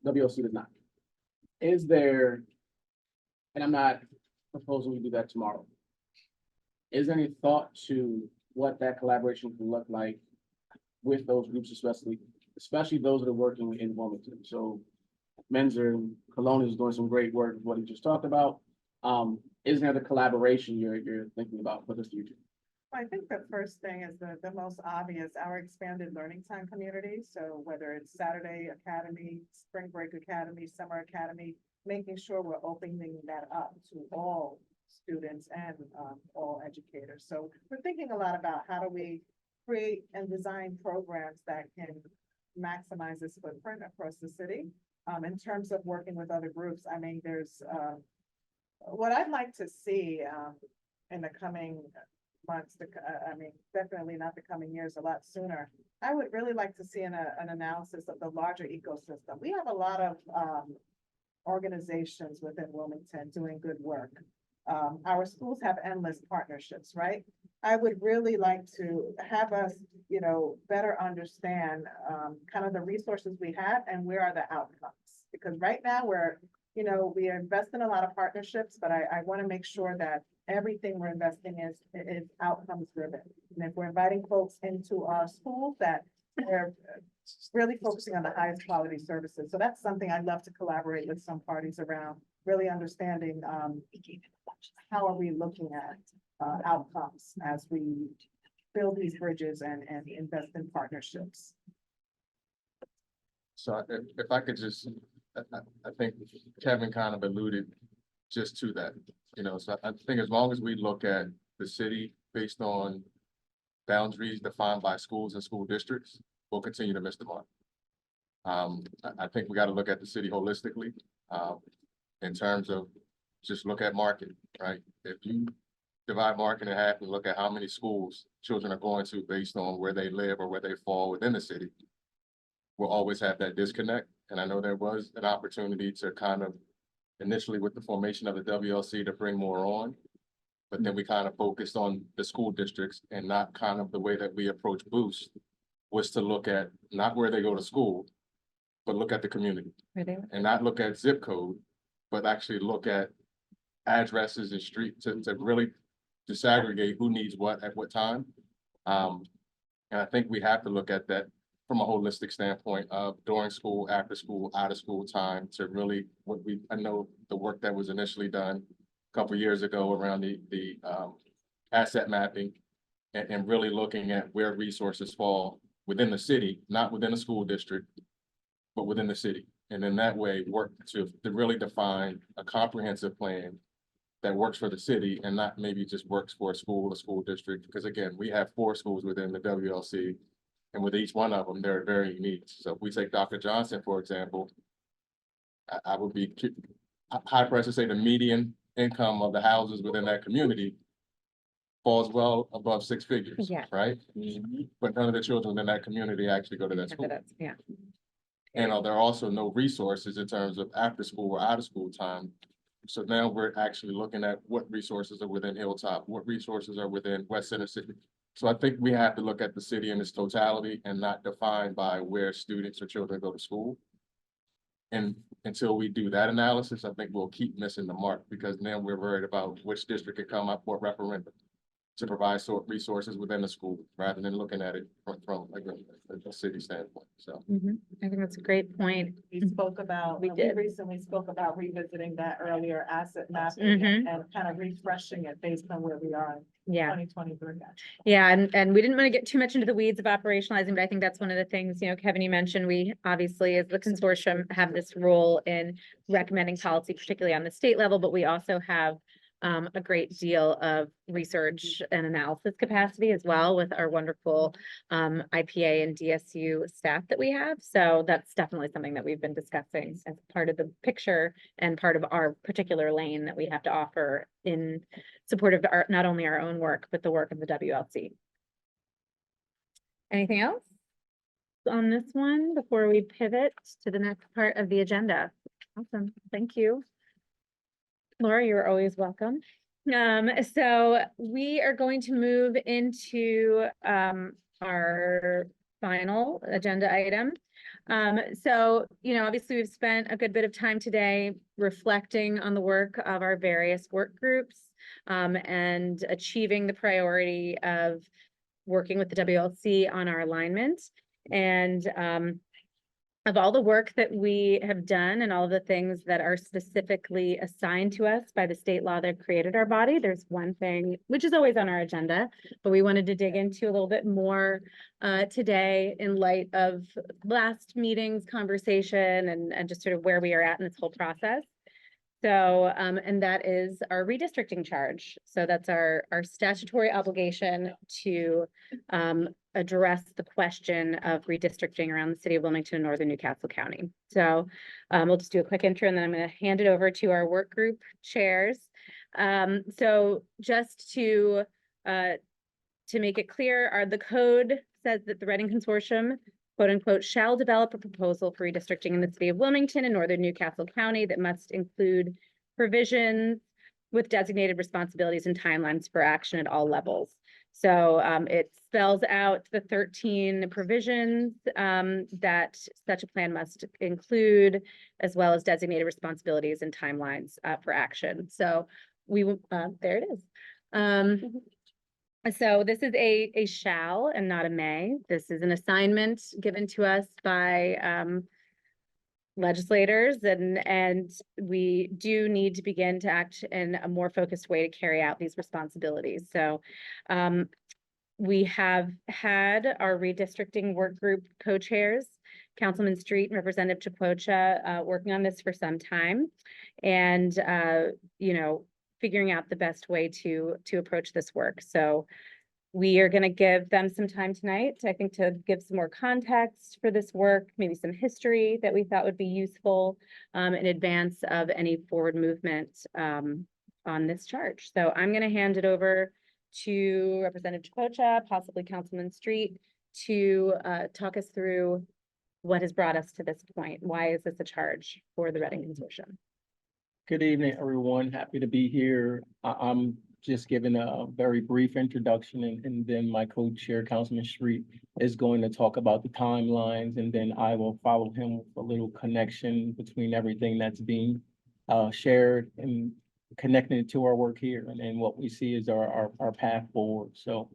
WLC does not. Is there, and I'm not proposing we do that tomorrow, is there any thought to what that collaboration can look like with those groups, especially those that are working in Wilmington? So Menzer and Colonial is doing some great work with what he just talked about. Is there the collaboration you're thinking about for the future? I think the first thing is the most obvious, our expanded learning time community. So whether it's Saturday Academy, Spring Break Academy, Summer Academy, making sure we're opening that up to all students and all educators. So we're thinking a lot about how do we create and design programs that can maximize this footprint across the city. In terms of working with other groups, there's what I'd like to see in the coming months, I mean, definitely not the coming years, a lot sooner. I would really like to see an analysis of the larger ecosystem. We have a lot of, organizations within Wilmington doing good work. Our schools have endless partnerships, right? I would really like to have us, better understand, kind of the resources we have and where are the outcomes. Because right now we invest in a lot of partnerships, but I want to make sure that everything we're investing is outcomes driven. And if we're inviting folks into our schools, that they're really focusing on the highest quality services. So that's something I'd love to collaborate with some parties around, really understanding, how are we looking at, outcomes as we build these bridges and invest in partnerships. So if I could just, I think Kevin kind of alluded just to that, so I think as long as we look at the city based on boundaries defined by schools and school districts, we'll continue to miss the mark. I think we got to look at the city holistically, in terms of just look at market, right? If you divide market in half and look at how many schools children are going to based on where they live or where they fall within the city, we'll always have that disconnect. And I know there was an opportunity to kind of initially with the formation of the WLC to bring more on, but then we kind of focused on the school districts and not kind of the way that we approach Boost was to look at not where they go to school, but look at the community and not look at zip code, but actually look at addresses and street to really disaggregate who needs what at what time. And I think we have to look at that from a holistic standpoint of during school, after school, out of school time to really I know the work that was initially done a couple of years ago around the asset mapping and really looking at where resources fall within the city, not within a school district, but within the city. And in that way, work to really define a comprehensive plan that works for the city and not maybe just works for a school district. Because again, we have 4 schools within the WLC. And with each one of them, they're very unique. So if we take Dr. Johnson, for example, I would be high pressed to say the median income of the houses within that community falls well above 6 figures, Yeah. right? But none of the children within that community actually go to that school. Yeah. And there are also no resources in terms of after school or out of school time. So now we're actually looking at what resources are within Hilltop, what resources are within West Center City. So I think we have to look at the city in its totality and not defined by where students or children go to school. And until we do that analysis, I think we'll keep missing the mark because then we're worried about which district can come up for referendum to provide resources within the school rather than looking at it from a city standpoint. So I think that's a great point. We spoke about, We we did. recently spoke about revisiting that earlier asset mapping Mhm. and kind of refreshing it based on where we are in Yeah. 2023. Yeah, and we didn't want to get too much into the weeds of operationalizing, but I think that's one of the things, Kevin, you mentioned, we obviously as the consortium have this role in recommending policy, particularly on the state level, but we also have a great deal of research and analysis capacity as well with our wonderful IPA and DSU staff that we have. So that's definitely something that we've been discussing as part of the picture and part of our particular lane that we have to offer in support of not only our own work, but the work of the WLC. Anything else on this one before we pivot to the next part of the agenda? Awesome, thank you. Laura, you're always welcome. So we are going to move into our final agenda item. So, obviously we've spent a good bit of time today reflecting on the work of our various work groups and achieving the priority of working with the WLC on our alignment. And of all the work that we have done and all of the things that are specifically assigned to us by the state law that created our body, there's one thing which is always on our agenda, but we wanted to dig into a little bit more today in light of last meeting's conversation and just sort of where we are at in this whole process. So, and that is our redistricting charge. So that's our statutory obligation to address the question of redistricting around the city of Wilmington and northern Newcastle County. So we'll just do a quick intro and then I'm going to hand it over to our work group chairs. So just to to make it clear, the code says that the Reading Consortium, quote unquote, shall develop a proposal for redistricting in the city of Wilmington and northern Newcastle County that must include provisions with designated responsibilities and timelines for action at all levels. So it spells out the 13 provisions that such a plan must include, as well as designated responsibilities and timelines for action. So there it is. So this is a shall and not a may. This is an assignment given to us by legislators, and we do need to begin to act in a more focused way to carry out these responsibilities. So we have had our redistricting work group co-chairs, Councilman Street and Representative Chapocha, working on this for some time, and you know, figuring out the best way to approach this work. So we are going to give them some time tonight, I think, to give some more context for this work, maybe some history that we thought would be useful in advance of any forward movement on this charge. So I'm going to hand it over to Representative Chapocha, possibly Councilman Street, to talk us through what has brought us to this point. Why is this a charge for the Reading Consortium? Good evening, everyone. Happy to be here. I'm just giving a very brief introduction, and then my co-chair, Councilman Street, is going to talk about the timelines, and then I will follow him with a little connection between everything that's being shared and connecting it to our work here. And then what we see is our path forward. So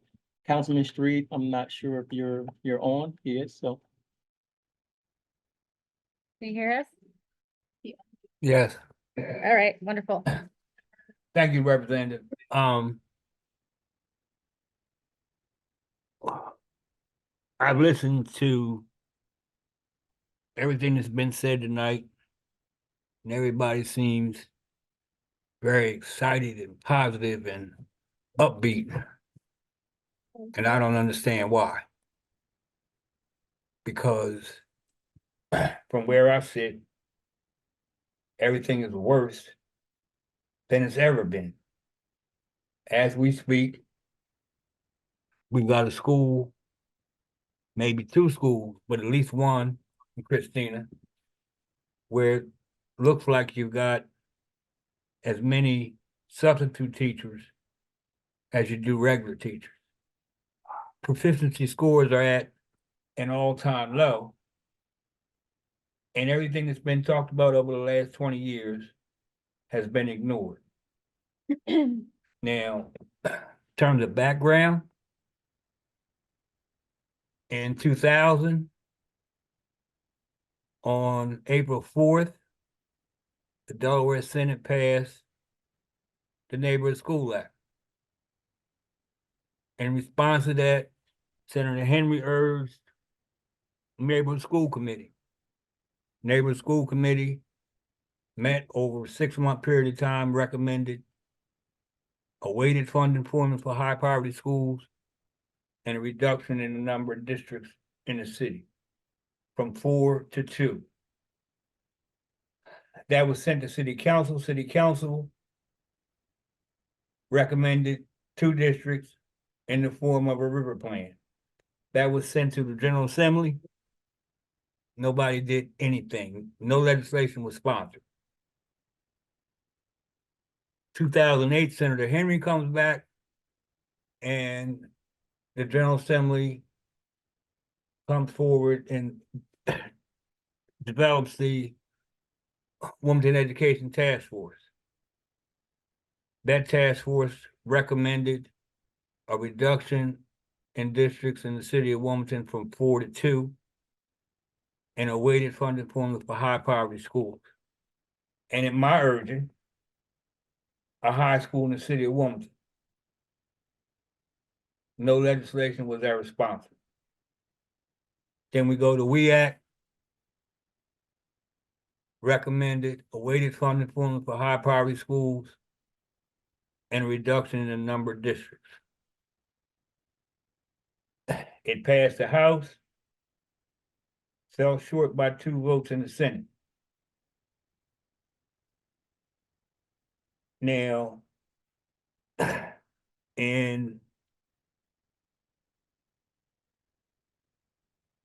Councilman Street, I'm not sure if you're on. Yes, so. Can you hear us? Yes, All right, wonderful. thank you, Representative. I've listened to everything that's been said tonight, and everybody seems very excited and positive and upbeat. And I don't understand why. Because from where I sit, everything is worse than it's ever been. As we speak, we've got a school, maybe two schools, but at least one in Christina, where it looks like you've got as many substitute teachers as you do regular teachers. Proficiency scores are at an all-time low. And everything that's been talked about over the last 20 years has been ignored. Now, in terms of background, in 2000, on April 4th, the Delaware Senate passed the Neighborhood School Act. In response to that, Senator Henry urged Neighborhood School Committee. Neighborhood School Committee met over a 6-month period of time, recommended a weighted funding formula for high poverty schools and a reduction in the number of districts in the city from 4 to 2. That was sent to City Council. City Council recommended 2 districts in the form of a river plan. That was sent to the General Assembly. Nobody did anything. No legislation was sponsored. 2008, Senator Henry comes back and the General Assembly comes forward and develops the Wilmington Education Task Force. That task force recommended a reduction in districts in the city of Wilmington from 4 to 2 and a weighted funding formula for high poverty schools. And at my urging, a high school in the city of Wilmington. No legislation was ever sponsored. Then we go to WEAC, recommended a weighted funding formula for high poverty schools and a reduction in the number of districts. It passed the House, fell short by 2 votes in the Senate. Now, in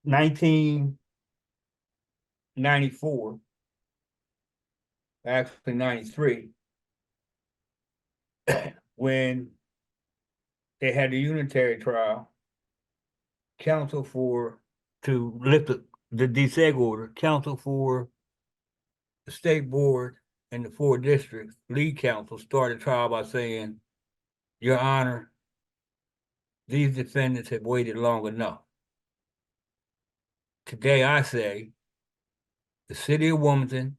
1994, actually 93, when they had the unitary trial, counsel to lift the deseg order, counsel for the state board and the 4 districts, lead counsel started trial by saying, Your Honor, these defendants have waited long enough. Today I say, the city of Wilmington,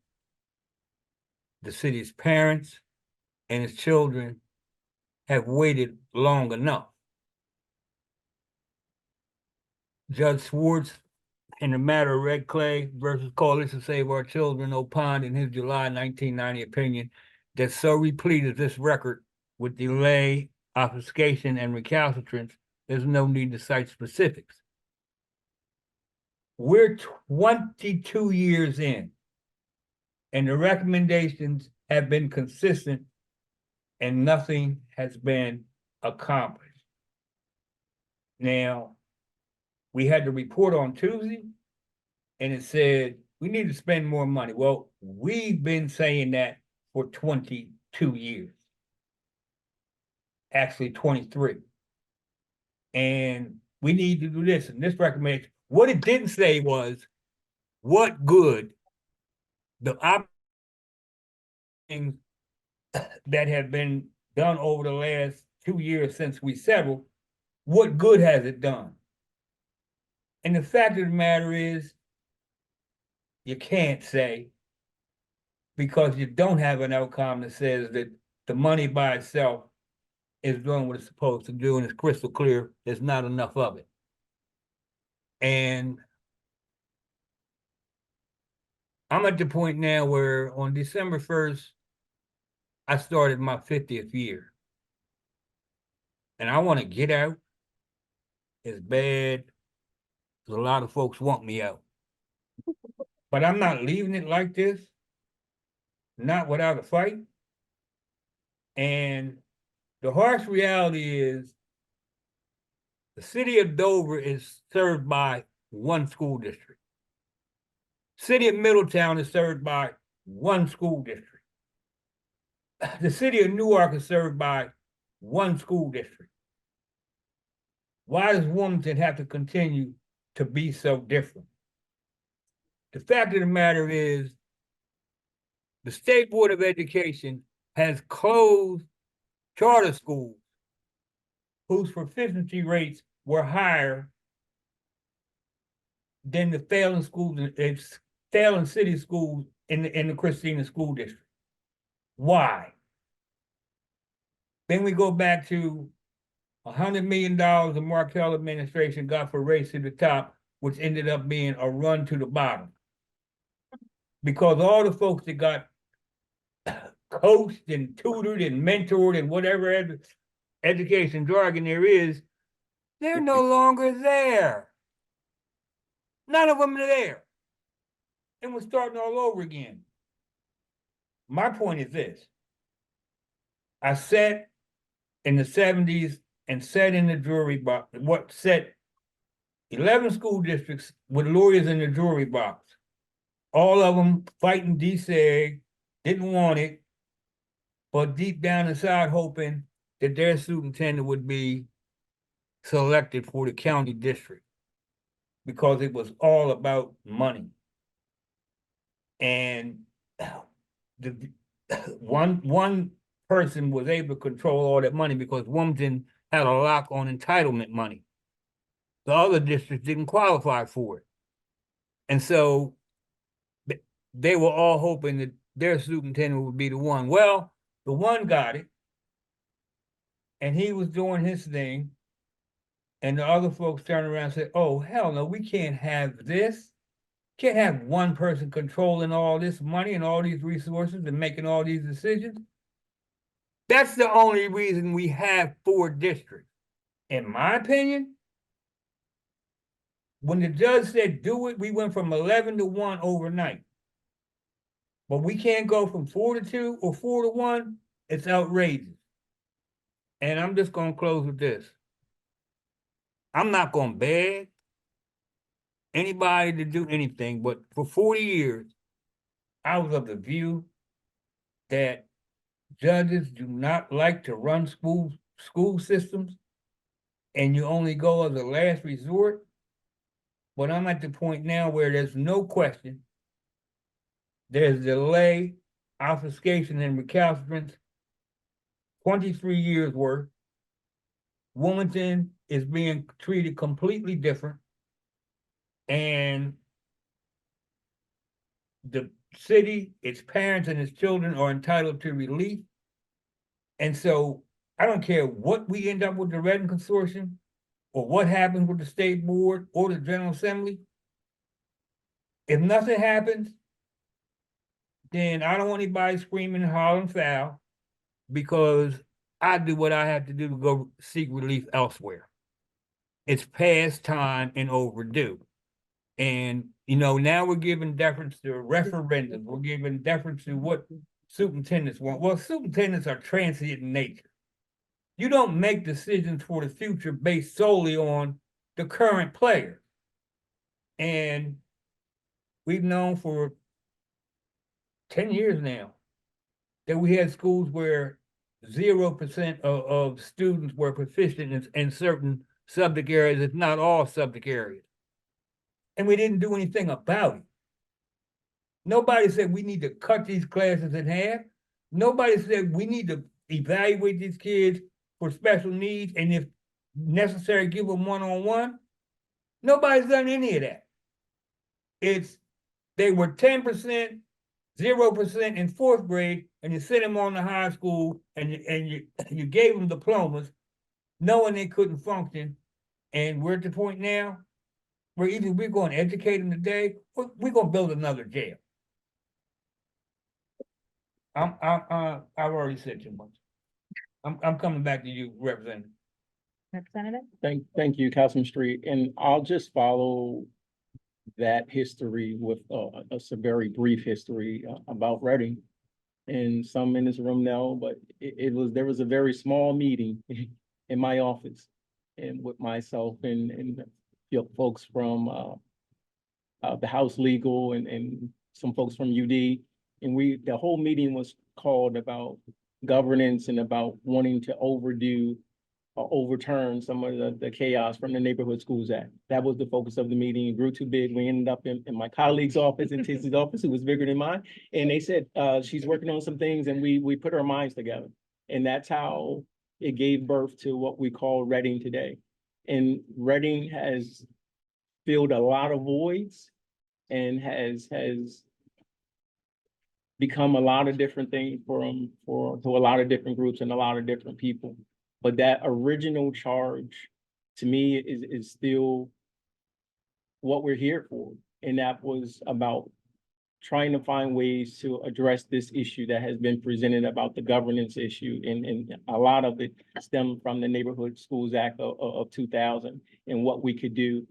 the city's parents, and its children have waited long enough. Judge Swartz, in the matter of Red Clay versus Coalition Save Our Children, opined in his July 1990 opinion that so replete is this record with delay, obfuscation, and recalcitrance, there's no need to cite specifics. We're 22 years in, and the recommendations have been consistent, and nothing has been accomplished. Now, we had the report on Tuesday, and it said, we need to spend more money. Well, we've been saying that for 22 years. Actually 23. And we need to do this, and this recommendation. What it didn't say was what good the things that have been done over the last 2 years since we settled, what good has it done? And the fact of the matter is, you can't say, because you don't have an outcome that says that the money by itself is doing what it's supposed to do, and it's crystal clear there's not enough of it. And I'm at the point now where on December 1st, I started my 50th year. And I want to get out as bad as a lot of folks want me out. But I'm not leaving it like this, not without a fight. And the harsh reality is the city of Dover is served by one school district. City of Middletown is served by one school district. The city of Newark is served by one school district. Why does Wilmington have to continue to be so different? The fact of the matter is, the State Board of Education has closed charter schools whose proficiency rates were higher than the failing schools, failing city schools in the Christina School District. Why? Then we go back to $100 million the Markell administration got for Race to the Top, which ended up being a run to the bottom. Because all the folks that got coached and tutored and mentored and whatever education jargon there is, they're no longer there. None of them are there. And we're starting all over again. My point is this. I sat in the 70s and sat in the jury box, sat 11 school districts with lawyers in the jury box. All of them fighting DSEG, didn't want it, but deep down inside hoping that their superintendent would be selected for the county district because it was all about money. And one person was able to control all that money because Wilmington had a lock on entitlement money. The other districts didn't qualify for it. And so they were all hoping that their superintendent would be the one. Well, the one got it, and he was doing his thing, and the other folks turned around and said, oh, hell no, we can't have this. Can't have one person controlling all this money and all these resources and making all these decisions. That's the only reason we have 4 districts. In my opinion, when the judge said do it, we went from 11 to 1 overnight. But we can't go from 4 to 2 or 4 to 1. It's outrageous. And I'm just going to close with this. I'm not going to beg. anybody to do anything, but for 40 years, I was of the view that judges do not like to run school systems, and you only go as a last resort. But I'm at the point now where there's no question. There's delay, obfuscation, and recalcitrance, 23 years worth. Wilmington is being treated completely different. And the city, its parents and its children are entitled to relief. And so I don't care what we end up with the Redding Consortium or what happens with the state board or the General Assembly. If nothing happens, then I don't want anybody screaming and hollering foul, because I do what I have to do to go seek relief elsewhere. It's past time and overdue. And, now we're giving deference to referendums. We're giving deference to what superintendents want. Well, superintendents are transient in nature. You don't make decisions for the future based solely on the current player. And we've known for 10 years now that we had schools where 0% of students were proficient in certain subject areas, if not all subject areas. And we didn't do anything about it. Nobody said we need to cut these classes in half. Nobody said we need to evaluate these kids for special needs, and if necessary, give them one-on-one. Nobody's done any of that. They were 10%, 0% in fourth grade, and you sent them on to high school, and you gave them diplomas, knowing they couldn't function. And we're at the point now where either we're going to educate them today, or we're going to build another jail. I've already said too much. I'm coming back to you, Representative. Representative? Thank you, Councilman Street, and I'll just follow that history with a very brief history about Redding. And some in this room know, but there was a very small meeting in my office, and with myself and folks from the House Legal and some folks from UD. And the whole meeting was called about governance and about wanting to overturn some of the chaos from the Neighborhood Schools Act. That was the focus of the meeting. It grew too big. We ended up in my colleague's office, in Tizzy's office, who was bigger than mine. And they said, she's working on some things, and we put our minds together. And that's how it gave birth to what we call Redding today. And Redding has filled a lot of voids and has become a lot of different things to a lot of different groups and a lot of different people. But that original charge, to me, is still what we're here for. And that was about trying to find ways to address this issue that has been presented about the governance issue. And a lot of it stemmed from the Neighborhood Schools Act of 2000 and what we could do.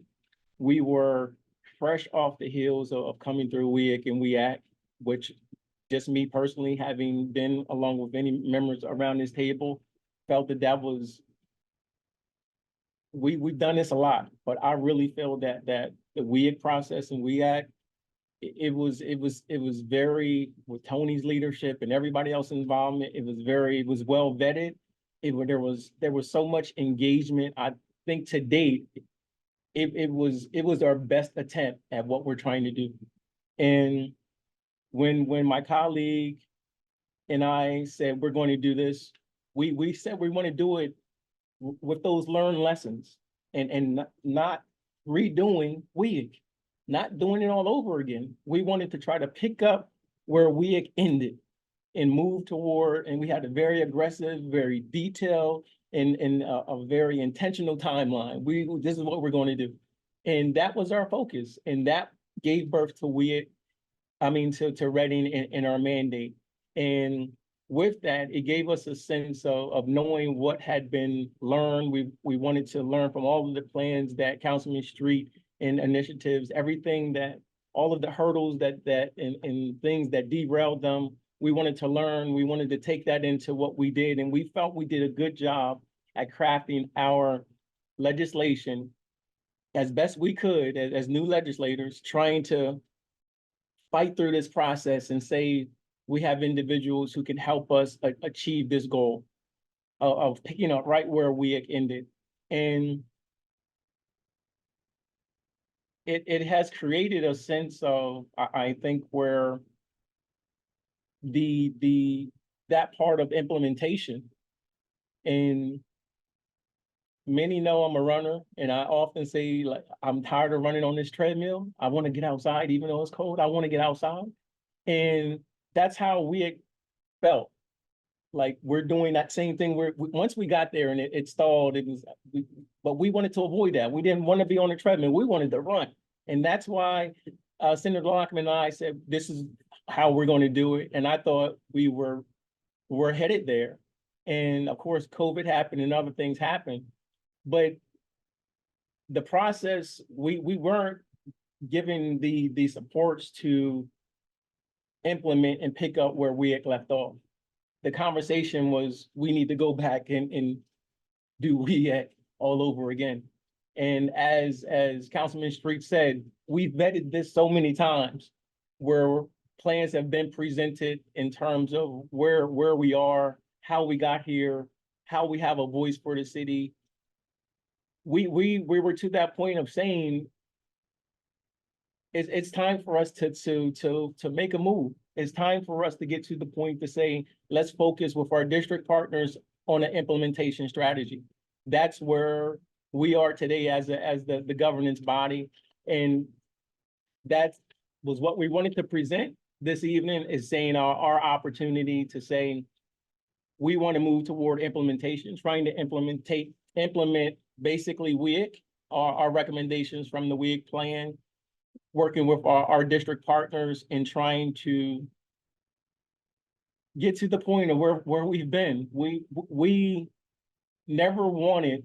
We were fresh off the heels of coming through WEAC and WEAC, which just me personally, having been along with many members around this table, felt that was, we've done this a lot, but I really feel that the WEAC process and WEAC, it was very, with Tony's leadership and everybody else's involvement, it was well vetted. There was so much engagement. I think to date, it was our best attempt at what we're trying to do. And when my colleague and I said, we're going to do this, we said we want to do it with those learned lessons and not redoing WEAC, not doing it all over again. We wanted to try to pick up where WEAC ended and move toward, and we had a very aggressive, very detailed, and a very intentional timeline. This is what we're going to do. And that was our focus. And that gave birth to WEAC, to Redding and our mandate. And with that, it gave us a sense of knowing what had been learned. We wanted to learn from all of the plans that Councilman Street and initiatives, everything that, all of the hurdles and things that derailed them. We wanted to learn, we wanted to take that into what we did. And we felt we did a good job at crafting our legislation as best we could, as new legislators, trying to fight through this process and say we have individuals who can help us achieve this goal of picking up right where we ended. And it has created a sense of, I think, where that part of implementation, and many know I'm a runner, and I often say, like, I'm tired of running on this treadmill. I want to get outside, even though it's cold. I want to get outside. And that's how we felt. Like, we're doing that same thing. Once we got there and it stalled, but we wanted to avoid that. We didn't want to be on the treadmill. We wanted to run. And that's why Senator Lockman and I said, this is how we're going to do it. And I thought we're headed there. And of course, COVID happened and other things happened. But the process, we weren't given the supports to implement and pick up where we had left off. The conversation was, we need to go back and do WEAC all over again. And as Councilman Street said, we've vetted this so many times where plans have been presented in terms of where we are, how we got here, how we have a voice for the city. We were to that point of saying it's time for us to make a move. It's time for us to get to the point to say, let's focus with our district partners on an implementation strategy. That's where we are today as the governance body. And that was what we wanted to present this evening, is saying our opportunity to say, we want to move toward implementation, trying to implement basically WEAC, our recommendations from the WEAC plan, working with our district partners and trying to get to the point of where we've been. We never wanted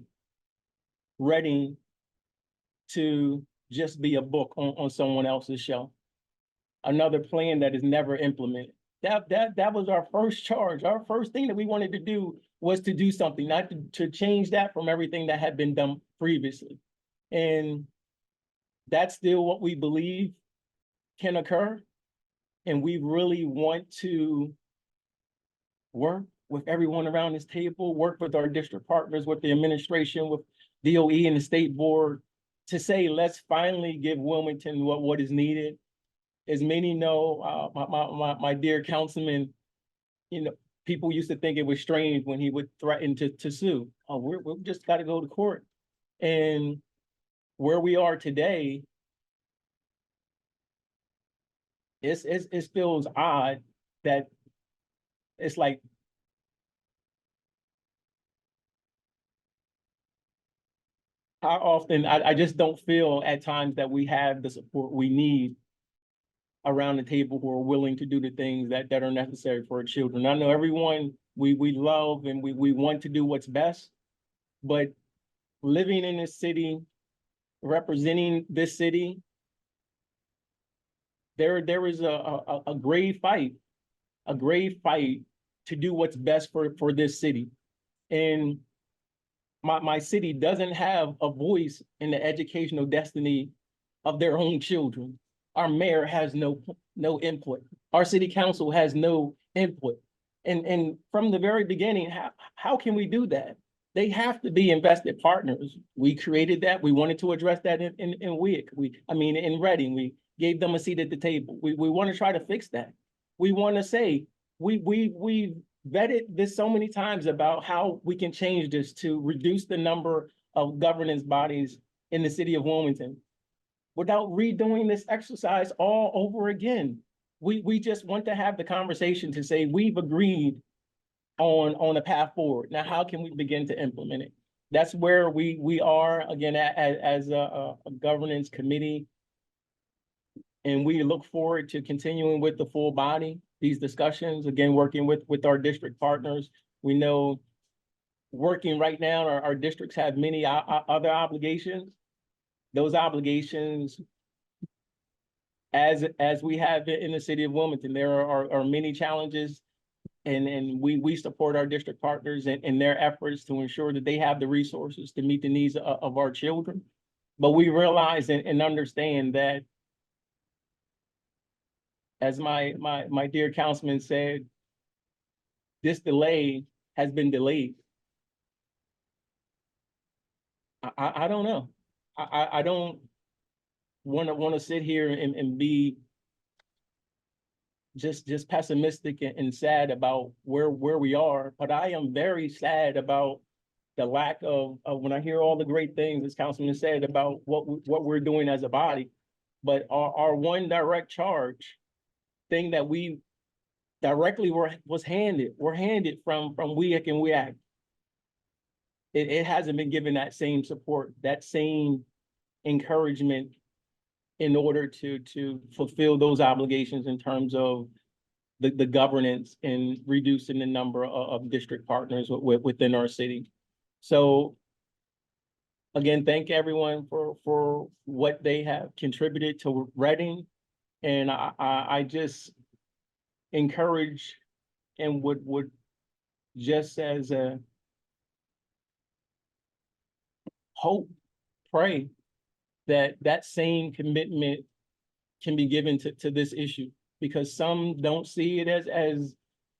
Redding to just be a book on someone else's shelf. Another plan that is never implemented. That was our first charge. Our first thing that we wanted to do was to do something, not to change that from everything that had been done previously. And that's still what we believe can occur. And we really want to work with everyone around this table, work with our district partners, with the administration, with DOE and the state board, to say, let's finally give Wilmington what is needed. As many know, my dear councilman, people used to think it was strange when he would threaten to sue. Oh, we just got to go to court. And where we are today, it feels odd that it's like, how often, I just don't feel at times that we have the support we need around the table who are willing to do the things that are necessary for our children. I know everyone we love and we want to do what's best, but living in this city, representing this city, there is a grave fight to do what's best for this city. And my city doesn't have a voice in the educational destiny of their own children. Our mayor has no input. Our city council has no input. And from the very beginning, how can we do that? They have to be invested partners. We created that. We wanted to address that in WEAC. In Redding, we gave them a seat at the table. We want to try to fix that. We want to say, we vetted this so many times about how we can change this to reduce the number of governance bodies in the city of Wilmington without redoing this exercise all over again. We just want to have the conversation to say, we've agreed on a path forward. Now, how can we begin to implement it? That's where we are, again, as a governance committee. And we look forward to continuing with the full body, these discussions, again, working with our district partners. We know working right now, our districts have many other obligations. Those obligations, as we have in the city of Wilmington, there are many challenges, and we support our district partners in their efforts to ensure that they have the resources to meet the needs of our children. But we realize and understand that, as my dear councilman said, this delay has been delayed. I don't know. I don't wanna sit here and be just pessimistic and sad about where we are, but I am very sad about the lack of when I hear all the great things, as Councilman said, about what we're doing as a body. But our one direct charge thing that we directly were handed from WEAC and WEAC. It hasn't been given that same support, that same encouragement in order to fulfill those obligations in terms of the governance and reducing the number of district partners within our city. So again, thank everyone for what they have contributed to Reading. And I just encourage and would just as a hope, pray that that same commitment can be given to this issue, because some don't see it as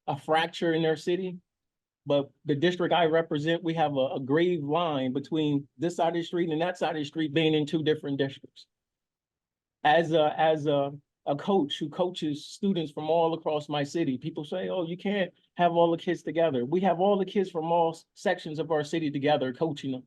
a fracture in their city. But the district I represent, we have a grave line between this side of the street and that side of the street being in two different districts. As a coach who coaches students from all across my city, people say, oh, you can't have all the kids together. We have all the kids from all sections of our city together coaching them.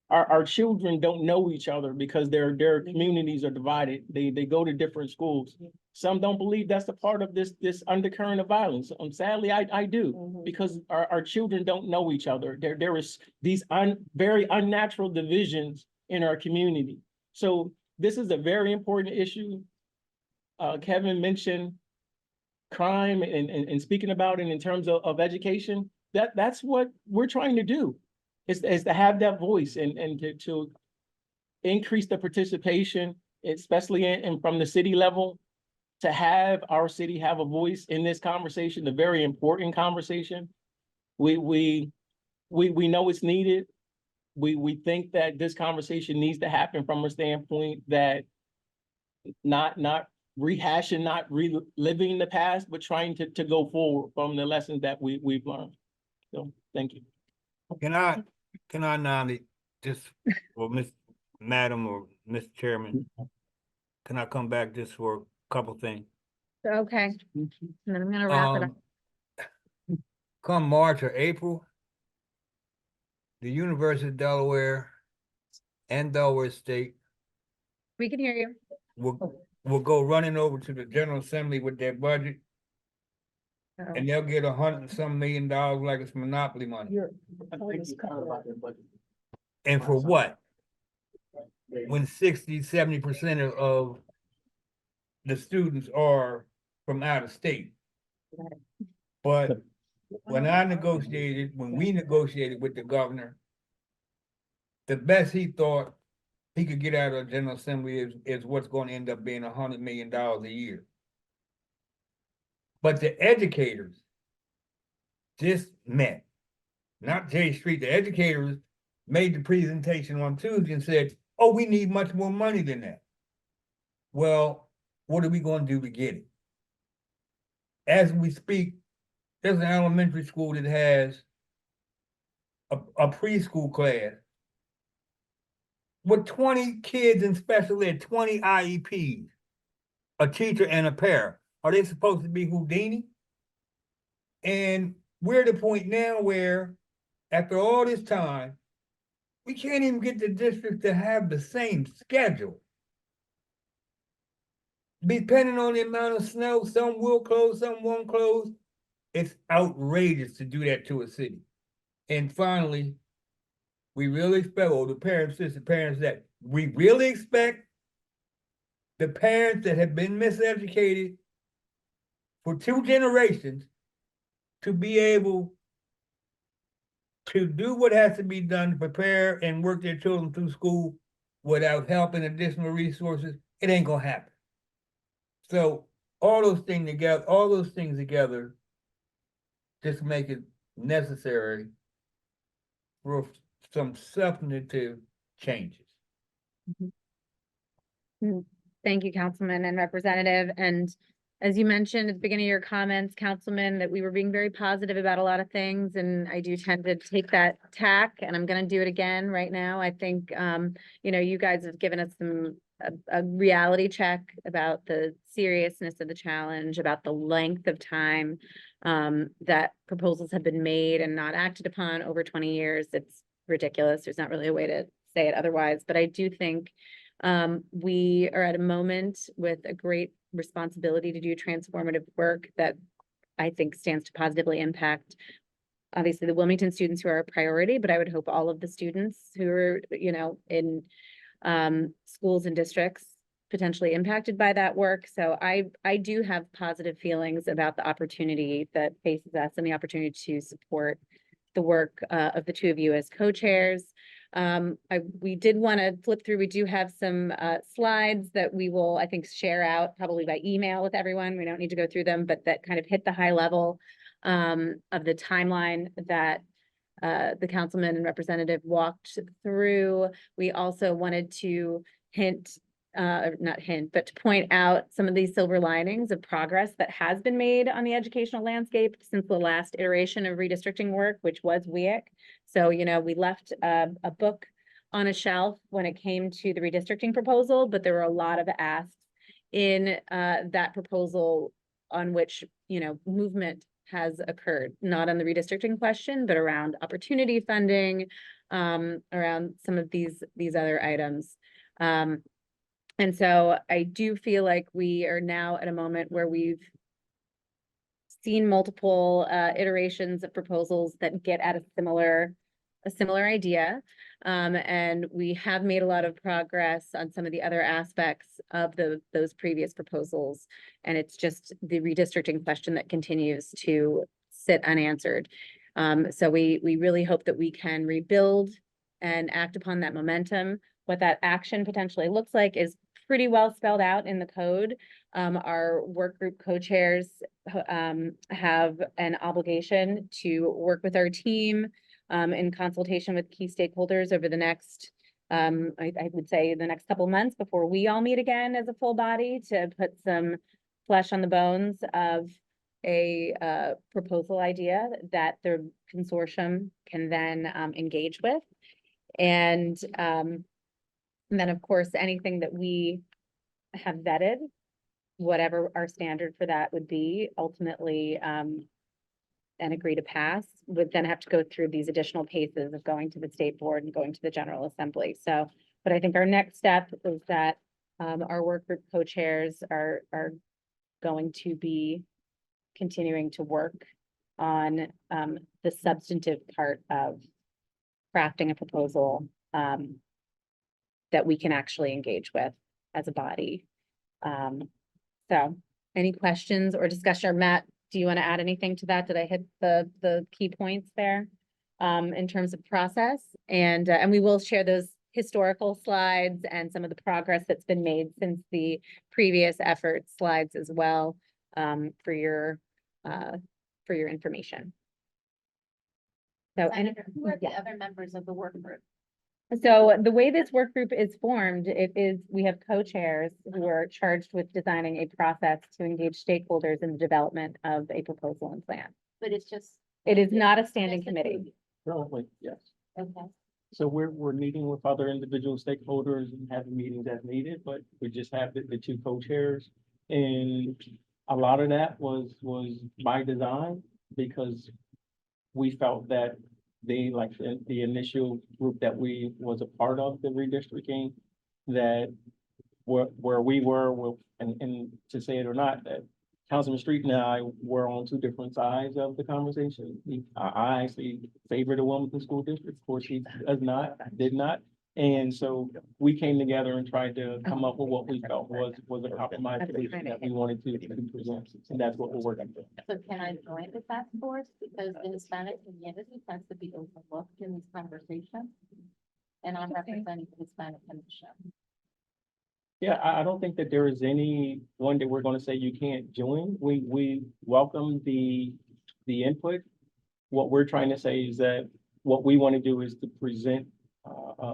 Our children don't know each other because their communities are divided. They go to different schools. Some don't believe that's a part of this undercurrent of violence. Sadly, I do, because our children don't know each other. There is these very unnatural divisions in our community. So this is a very important issue. Kevin mentioned crime and speaking about it in terms of education. That's what we're trying to do. Is to have that voice and to increase the participation, especially in from the city level, to have our city have a voice in this conversation, a very important conversation. We know it's needed. We think that this conversation needs to happen from a standpoint that not rehashing, not reliving the past, but trying to go forward from the lessons that we've learned. So thank you. Can I nominate just, or Madam or Mr. Chairman? Can I come back just for a couple things? Okay, and then I'm gonna wrap it up. Come March or April, the University of Delaware and Delaware State We can hear you. will go running over to the General Assembly with their budget, Uh-oh. and they'll get $100 and some million like it's monopoly money. Your I phone think is you cut heard off. about their budget. And for what? When 60-70% of the students are from out of state. But when we negotiated with the governor, the best he thought he could get out of the General Assembly is what's going to end up being $100 million a year. But the educators just met, not J Street. The educators made the presentation on Tuesday and said, oh, we need much more money than that. Well, what are we going to do to get it? As we speak, there's an elementary school that has a preschool class with 20 kids in special ed, 20 IEPs, a teacher and a pair. Are they supposed to be Houdini? And we're at the point now where, after all this time, we can't even get the district to have the same schedule. Depending on the amount of snow, some will close, some won't close. It's outrageous to do that to a city. And finally, we really expect, or the parents, that we really expect the parents that have been miseducated for 2 generations to be able to do what has to be done to prepare and work their children through school without help and additional resources. It ain't gonna happen. So all those things together just make it necessary for some substantive changes. Thank you, Councilman and Representative. And as you mentioned at the beginning of your comments, Councilman, that we were being very positive about a lot of things, and I do tend to take that tack, and I'm gonna do it again right now. I think, you know, you guys have given us a reality check about the seriousness of the challenge, about the length of time that proposals have been made and not acted upon over 20 years. It's ridiculous. There's not really a way to say it otherwise, but I do think we are at a moment with a great responsibility to do transformative work that I think stands to positively impact, obviously, the Wilmington students who are a priority, but I would hope all of the students who are, you know, in schools and districts potentially impacted by that work. So I do have positive feelings about the opportunity that faces us and the opportunity to support the work of the two of you as co-chairs. We did want to flip through. We do have some slides that we will, I think, share out probably by email with everyone. We don't need to go through them, but that kind of hit the high level of the timeline that the councilman and representative walked through. We also wanted to but to point out some of these silver linings of progress that has been made on the educational landscape since the last iteration of redistricting work, which was WEIC. So, you know, we left a book on a shelf when it came to the redistricting proposal, but there were a lot of asks in that proposal on which, you know, movement has occurred, not on the redistricting question, but around opportunity funding, around some of these other items. And so I do feel like we are now at a moment where we've seen multiple iterations of proposals that get at a similar idea. And we have made a lot of progress on some of the other aspects of those previous proposals. And it's just the redistricting question that continues to sit unanswered. So we really hope that we can rebuild and act upon that momentum. What that action potentially looks like is pretty well spelled out in the code. Our work group co-chairs have an obligation to work with our team in consultation with key stakeholders over the next, I would say the next couple months before we all meet again as a full body to put some flesh on the bones of a proposal idea that the consortium can then engage with. And then, of course, anything that we have vetted, whatever our standard for that would be, ultimately, and agree to pass, would then have to go through these additional paces of going to the state board and going to the General Assembly. So, but I think our next step is that our work group co-chairs are going to be continuing to work on the substantive part of crafting a proposal that we can actually engage with as a body. So any questions or discussion? Or Matt, do you want to add anything to that? Did I hit the key points there in terms of process? And we will share those historical slides and some of the progress that's been made since the previous effort slides as well for your information. So, Senator, who are the yeah. other members of the work group? So the way this work group is formed, we have co-chairs who are charged with designing a process to engage stakeholders in the development of a proposal and plan. But it's just. It is not a standing just the two committee. of you. Currently, yes. Okay. So we're meeting with other individual stakeholders and having meetings as needed, but we just have the two co-chairs. And a lot of that was by design, because we felt that the initial group that we was a part of the redistricting, that where we were, and to say it or not, that Councilman Street and I were on two different sides of the conversation. I actually favor the Wilmington School District. Of course, he did not. And so we came together and tried to come up with what we felt was a compromise solution that we wanted to present. And that's what we're working with. So can I join the task force? Because the Hispanic community tends to be overlooked in these conversations. And I'm representing the Hispanic commission. Yeah, I don't think that there is any one that we're gonna say you can't join. We welcome the input. What we're trying to say is that what we want to do is to present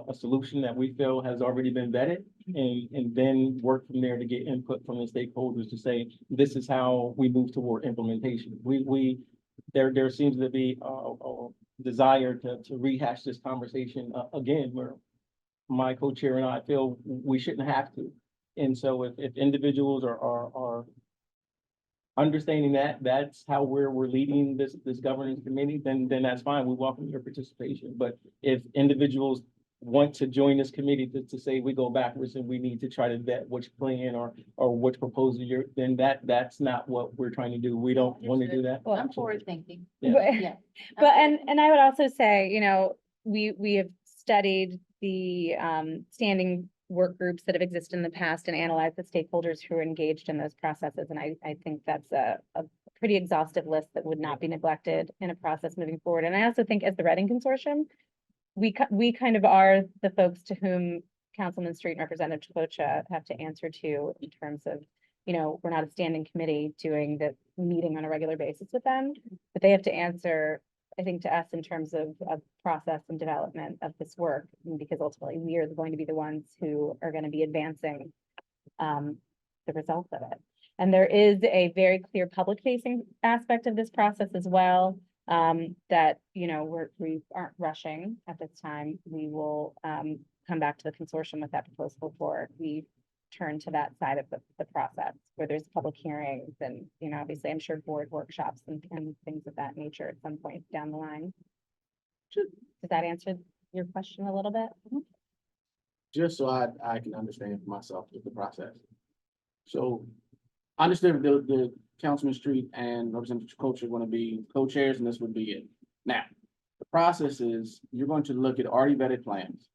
a solution that we feel has already been vetted and then work from there to get input from the stakeholders to say, this is how we move toward implementation. There seems to be a desire to rehash this conversation again, where my co-chair and I feel we shouldn't have to. And so if individuals are understanding that that's how we're leading this governance committee, then that's fine. We welcome your participation. But if individuals want to join this committee to say we go backwards and we need to try to vet which plan or which proposal then that's not what we're trying to do. We don't want to do that. Well, I'm forward thinking. Yeah. But, Yeah. but, and I would also say, you know, we have studied the standing work groups that have existed in the past and analyzed the stakeholders who are engaged in those processes. And I think that's a pretty exhaustive list that would not be neglected in a process moving forward. And I also think as the Redding Consortium, we kind of are the folks to whom Councilman Street and Representative Chakotcha have to answer to in terms of, you know, we're not a standing committee doing the meeting on a regular basis with them, but they have to answer, I think, to us in terms of process and development of this work, because ultimately we are going to be the ones who are going to be advancing the results of it. And there is a very clear public facing aspect of this process as well, that, you know, we aren't rushing at this time. We will come back to the consortium with that proposal before we turn to that side of the process where there's public hearings and, you know, obviously I'm sure board workshops and things of that nature at some point down the line. Does that answer your question a little bit? Just so I can understand for myself with the process. So I understand the Councilman Street and Representative Chakotcha are going to be co-chairs and this would be it. Now, the process is you're going to look at already vetted plans.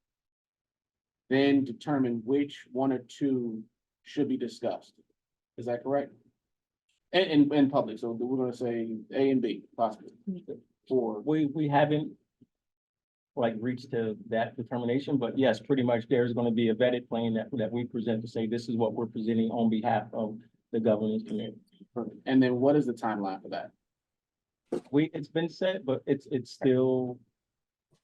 Then determine which one or two should be discussed. Is that correct? In public, so we're gonna say A and B possibly. Or We haven't like reached to that determination, but yes, pretty much there's going to be a vetted plan that we present to say this is what we're presenting on behalf of the governance community. and then what is the timeline for that? It's been set, but it's still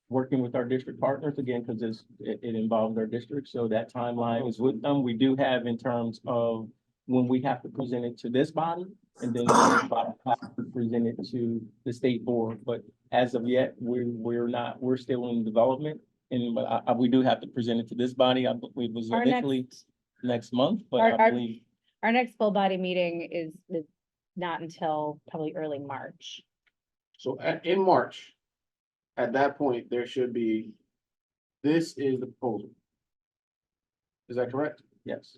working with our district partners again, because it involves our district. So that timeline is with them. We do have in terms of when we have to present it to this body and then this body has to present it to the state board. But as of yet, we're still in development. And we do have to present it to this body. I believe it was Our initially next month, but our- I believe. Our next full body meeting is not until probably early March. So in March, at that point, there should be, this is the proposal. Is that correct? Yes.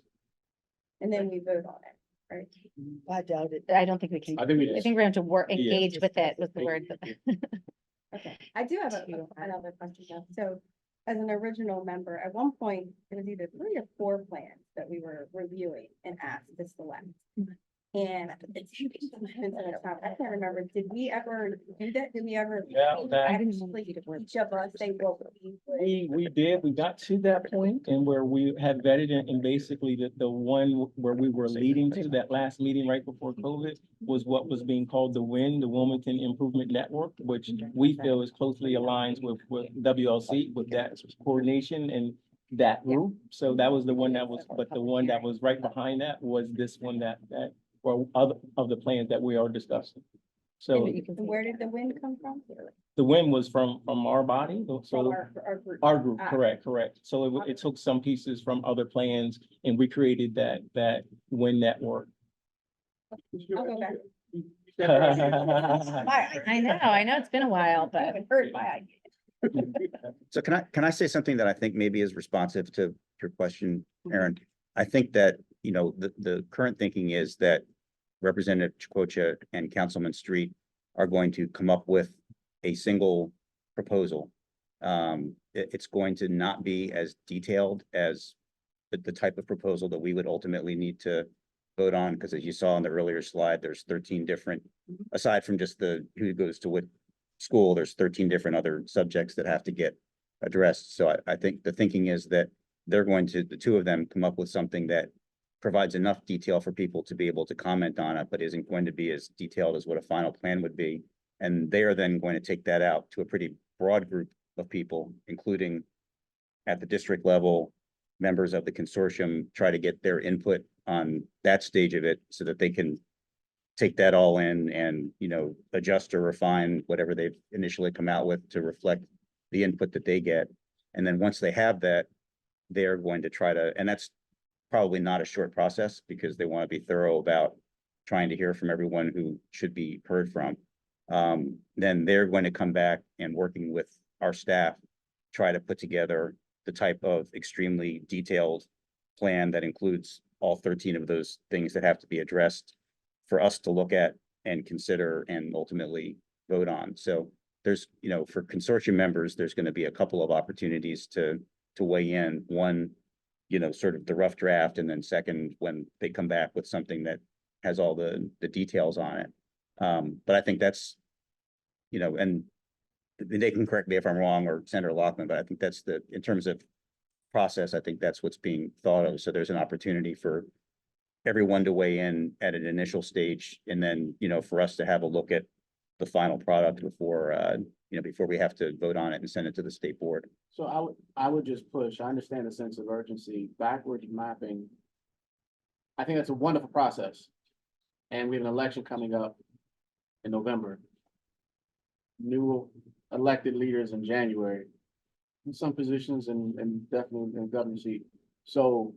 And then we vote on it, right? I doubt it. I don't think we can, I think we I just. think we're going to work, Yes. engage with it was the word. Okay, I do have another question though. So as an original member, at one point, it was either 3 or 4 plans that we were reviewing and asked to select. And it's been so much time. I can't remember, did we ever do that? Did we ever? Yeah, that- I didn't know Like, you did work. each of us say what we would. We did, we got to that point and where we had vetted it and basically the one where we were leading to that last meeting right before COVID was what was being called the WIN, the Wilmington Improvement Network, which we feel is closely aligns with WLC, with that coordination and that group. So that was the one that was, but the one that was right behind that was this one that or other of the plans that we are discussing. So And where did the wind come from? the WIN was from our body, From so. our group. Our group, Ah. correct. So it took some pieces from other plans and we created that WIN network. I'll go back. I know, it's been a while, I but haven't heard my idea. So can I say something that I think maybe is responsive to your question, Aaron? I think that, you know, the current thinking is that Representative Chakotcha and Councilman Street are going to come up with a single proposal. It's going to not be as detailed as the type of proposal that we would ultimately need to vote on, because as you saw on the earlier slide, there's 13 different, aside from just the who goes to what school, there's 13 different other subjects that have to get addressed. So I think the thinking is that they're going to, the two of them, come up with something that provides enough detail for people to be able to comment on it, but isn't going to be as detailed as what a final plan would be. And they are then going to take that out to a pretty broad group of people, including at the district level, members of the consortium try to get their input on that stage of it so that they can take that all in and, you know, adjust or refine whatever they've initially come out with to reflect the input that they get. And then once they have that, they're going to try to, and that's probably not a short process because they want to be thorough about trying to hear from everyone who should be heard from. Then they're going to come back and working with our staff, try to put together the type of extremely detailed plan that includes all 13 of those things that have to be addressed for us to look at and consider and ultimately vote on. So there's, you know, for consortium members, there's going to be a couple of opportunities to weigh in. One, you know, sort of the rough draft, and then second, when they come back with something that has all the details on it. But I think that's, you know, and they can correct me if I'm wrong, or Senator Lockman, but I think that's in terms of process, I think that's what's being thought of. So there's an opportunity for everyone to weigh in at an initial stage, and then, you know, for us to have a look at the final product before, you know, before we have to vote on it and send it to the state board. So I would just push, I understand the sense of urgency, backwards mapping. I think that's a wonderful process. And we have an election coming up in November. New elected leaders in January, in some positions and definitely in governor's seat. So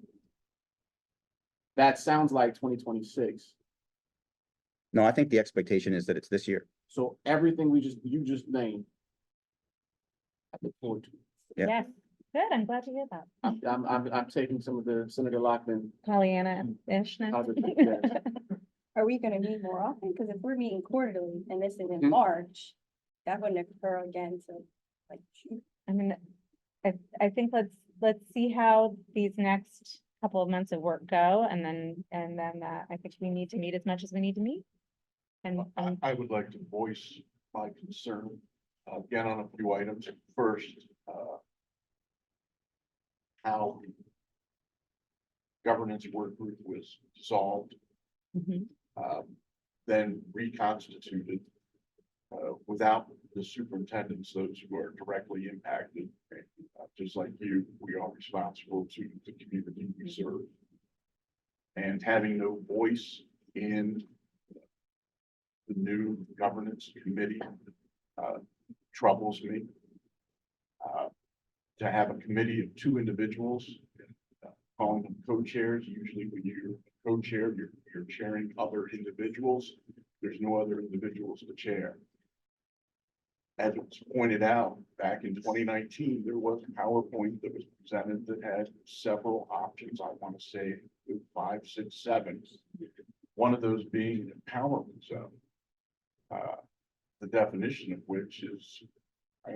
that sounds like 2026. No, I think the expectation is that it's this year. So everything you just named, I look forward to. Yeah. Yes, good, I'm glad to hear that. I'm taking some of the Senator Lockman. Pollyanna-ish. Are we gonna meet more often? Because if we're meeting quarterly and this is in Mhm. March, that wouldn't occur again, so like. I mean, I think let's see how these next couple of months of work go, and then I think we need to meet as much as we need to meet. And I would like to voice my concern, again, on a few items. First, how the governance work group was dissolved, Mhm. then reconstituted, without the superintendents, those who are directly impacted. Just like you, we are responsible to the community we serve. And having no voice in the new governance committee troubles me. To have a committee of two individuals, calling them co-chairs, usually when you're co-chair, you're chairing other individuals. There's no other individuals to chair. As it was pointed out, back in 2019, there was a PowerPoint that was presented that had several options. I want to say 5, 6, 7. One of those being an empowerment zone. The definition of which is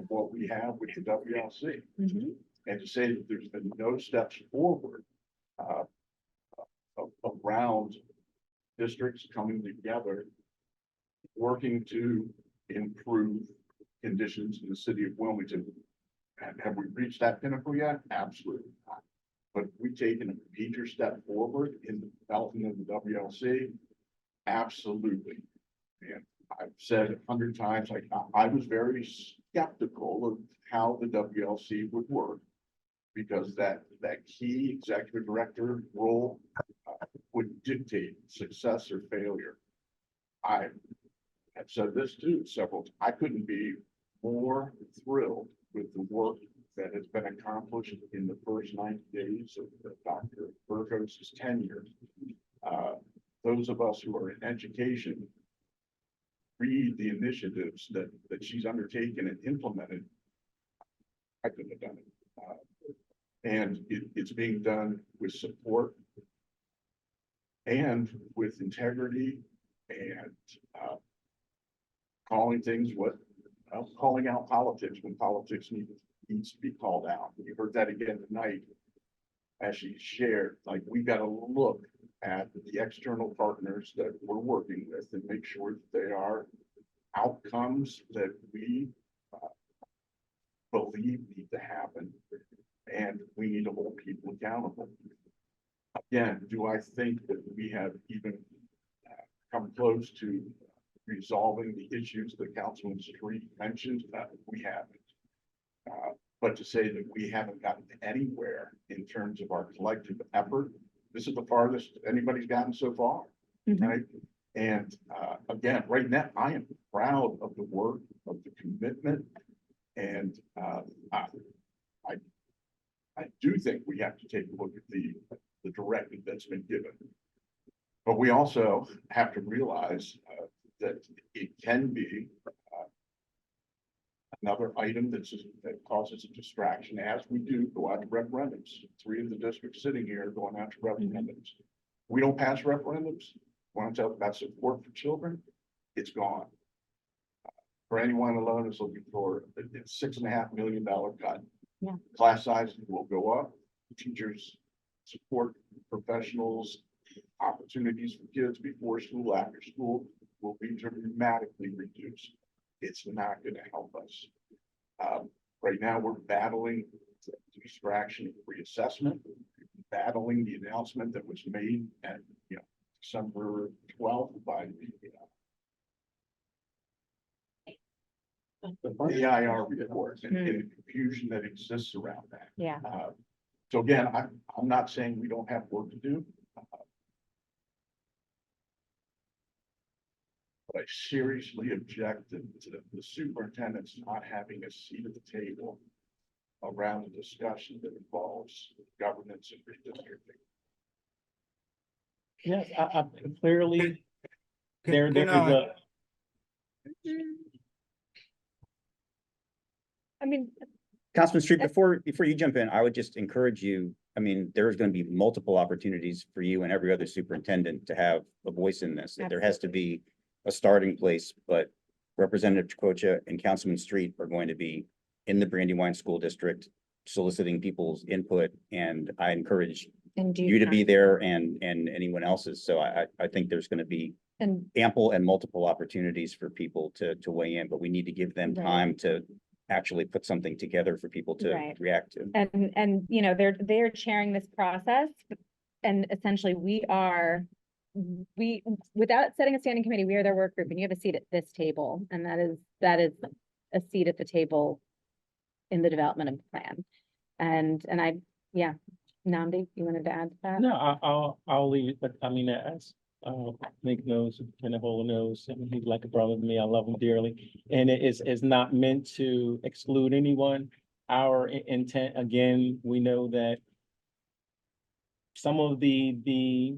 what we have with the WLC. Mhm. And to say that there's been no steps forward around districts coming together, working to improve conditions in the city of Wilmington. Have we reached that pinnacle yet? Absolutely not. But we've taken a major step forward in the development of the WLC. Absolutely. And I've said 100 times, like, I was very skeptical of how the WLC would work, because that key executive director role would dictate success or failure. I have said this too several times. I couldn't be more thrilled with the work that has been accomplished in the first 90 days of Dr. Burgos' tenure. Those of us who are in education read the initiatives that she's undertaken and implemented. I couldn't have done it. And it's being done with support and with integrity and calling things calling out politics when politics needs to be called out. You heard that again tonight as she shared, like, we got to look at the external partners that we're working with and make sure that they are outcomes that we believe need to happen, and we need to hold people accountable. Again, do I think that we have even come close to resolving the issues that Councilman Street mentioned? We haven't. But to say that we haven't gotten anywhere in terms of our collective effort, this is the farthest anybody's gotten so far, right? And again, right now, I am proud of the work, of the commitment. And I do think we have to take a look at the directive that's been given. But we also have to realize that it can be another item that causes a distraction as we do go out to referendums. 3 of the districts sitting here are going out to referendums. We don't pass referendums. When I talk about support for children, it's gone. For anyone alone is looking for a $6.5 million cut. Yeah. Class sizes will go up. Teachers, support professionals, opportunities for kids before school, after school will be dramatically reduced. It's not going to help us. Right now, we're battling the distraction of reassessment, battling the announcement that was made at December 12th by the AIR report and the confusion that exists around that. Yeah. So again, I'm not saying we don't have work to do. But I seriously objected to the superintendent's not having a seat at the table around the discussion that involves governance and redistricting. Yes, I clearly, there is Can I- a, I mean, Councilman Street, before you jump in, I would just encourage you, I mean, there's going to be multiple opportunities for you and every other superintendent to have a voice in this. There has to be a starting place, but Representative Chakotcha and Councilman Street are going to be in the Brandywine School District soliciting people's input, and I encourage you to be there and anyone else's. So I think there's going to be ample and multiple opportunities for people to weigh in, but we need to give them time to actually put something together for people to react to. And they're chairing this process, and essentially we without setting a standing committee, we are their work group, and you have a seat at this table, and that is a seat at the table in the development of the plan. And Namdi, you wanted to add to that? no, I'll leave it, but I mean, as Nick knows, Lieutenant Hola knows, I mean, he's like a brother to me. I love him dearly. And it is not meant to exclude anyone. Our intent, again, we know that some of the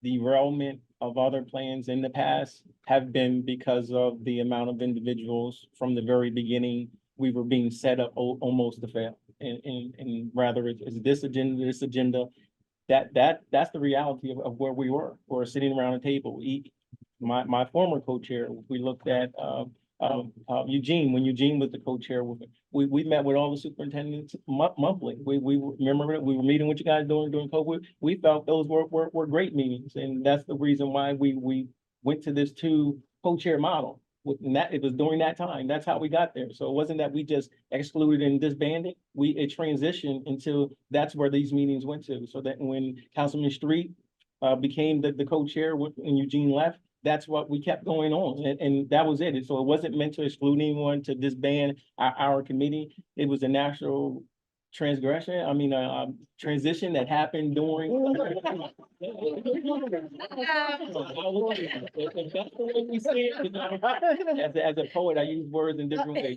derailment of other plans in the past have been because of the amount of individuals from the very beginning. We were being set up almost to fail. And rather it's this agenda, that's the reality of where we were. We're sitting around a table. My former co-chair, we looked at Eugene, when Eugene was the co-chair, we met with all the superintendents monthly. We remember that we were meeting with you guys during COVID. We felt those were great meetings, and that's the reason why we went to this 2 co-chair model. And that it was during that time. That's how we got there. So it wasn't that we just excluded and disbanded. It transitioned until that's where these meetings went to. So that when Councilman Street became the co-chair and Eugene left, that's what we kept going on. And that was it. So it wasn't meant to exclude anyone, to disband our committee. It was a natural transgression. I mean, transition that happened during. As a poet, I use words in different ways.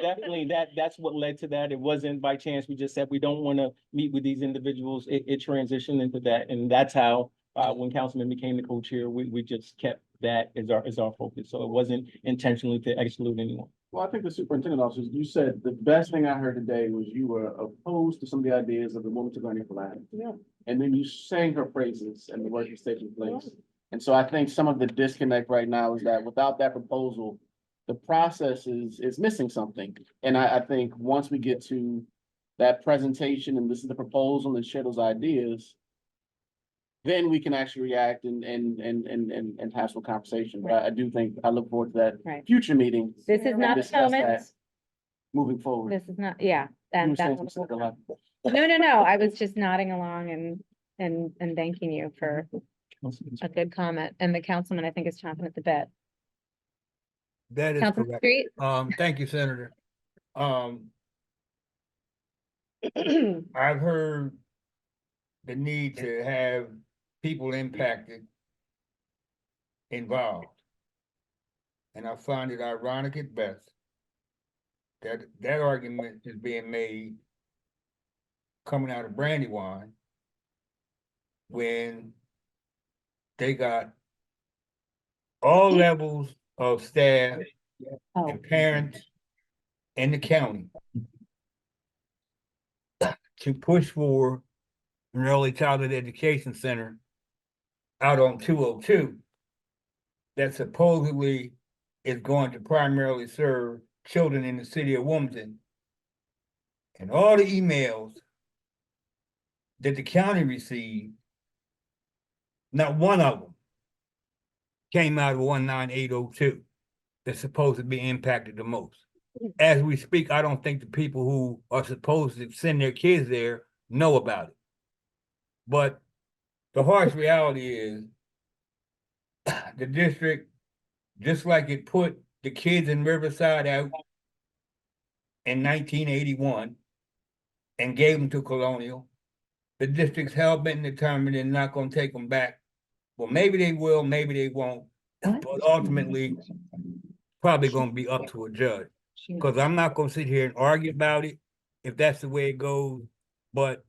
Definitely that's what led to that. It wasn't by chance. We just said we don't want to meet with these individuals. It transitioned into that, and that's how when Councilman became the co-chair, we just kept that as our focus. So it wasn't intentionally to exclude anyone. Well, I think the superintendent officers, you said the best thing I heard today was you were opposed to some of the ideas of the woman to learning for land. Yeah. And then you sang her praises and the work that's taking place. And so I think some of the disconnect right now is that without that proposal, the process is missing something. And I think once we get to that presentation and this is the proposal and share those ideas, then we can actually react and have some conversation. But I do think, I look forward to that future meeting. This is not the discuss moment. that moving forward. This is not, yeah. And You were saying that something a lot. no, I was just nodding along and thanking you for a good comment. And the councilman, I think, is chomping at the bit. That is Councilman correct. Street? Thank you, Senator. I've heard the need to have people impacted involved. And I find it ironic at best that that argument is being made coming out of Brandywine when they got all levels of staff and parents in the county to push for an early childhood education center out on 202 that supposedly is going to primarily serve children in the city of Wilmington. And all the emails that the county received, not one of them came out of 19802 that's supposed to be impacted the most. As we speak, I don't think the people who are supposed to send their kids there know about it. But the harsh reality is the district, just like it put the kids in Riverside out in 1981 and gave them to Colonial, the district's hell-bent and determined they're not going to take them back. Well, maybe they will, maybe they won't, but ultimately, probably going to be up to a judge. Because I'm not going to sit here and argue about it if that's the way it goes. But,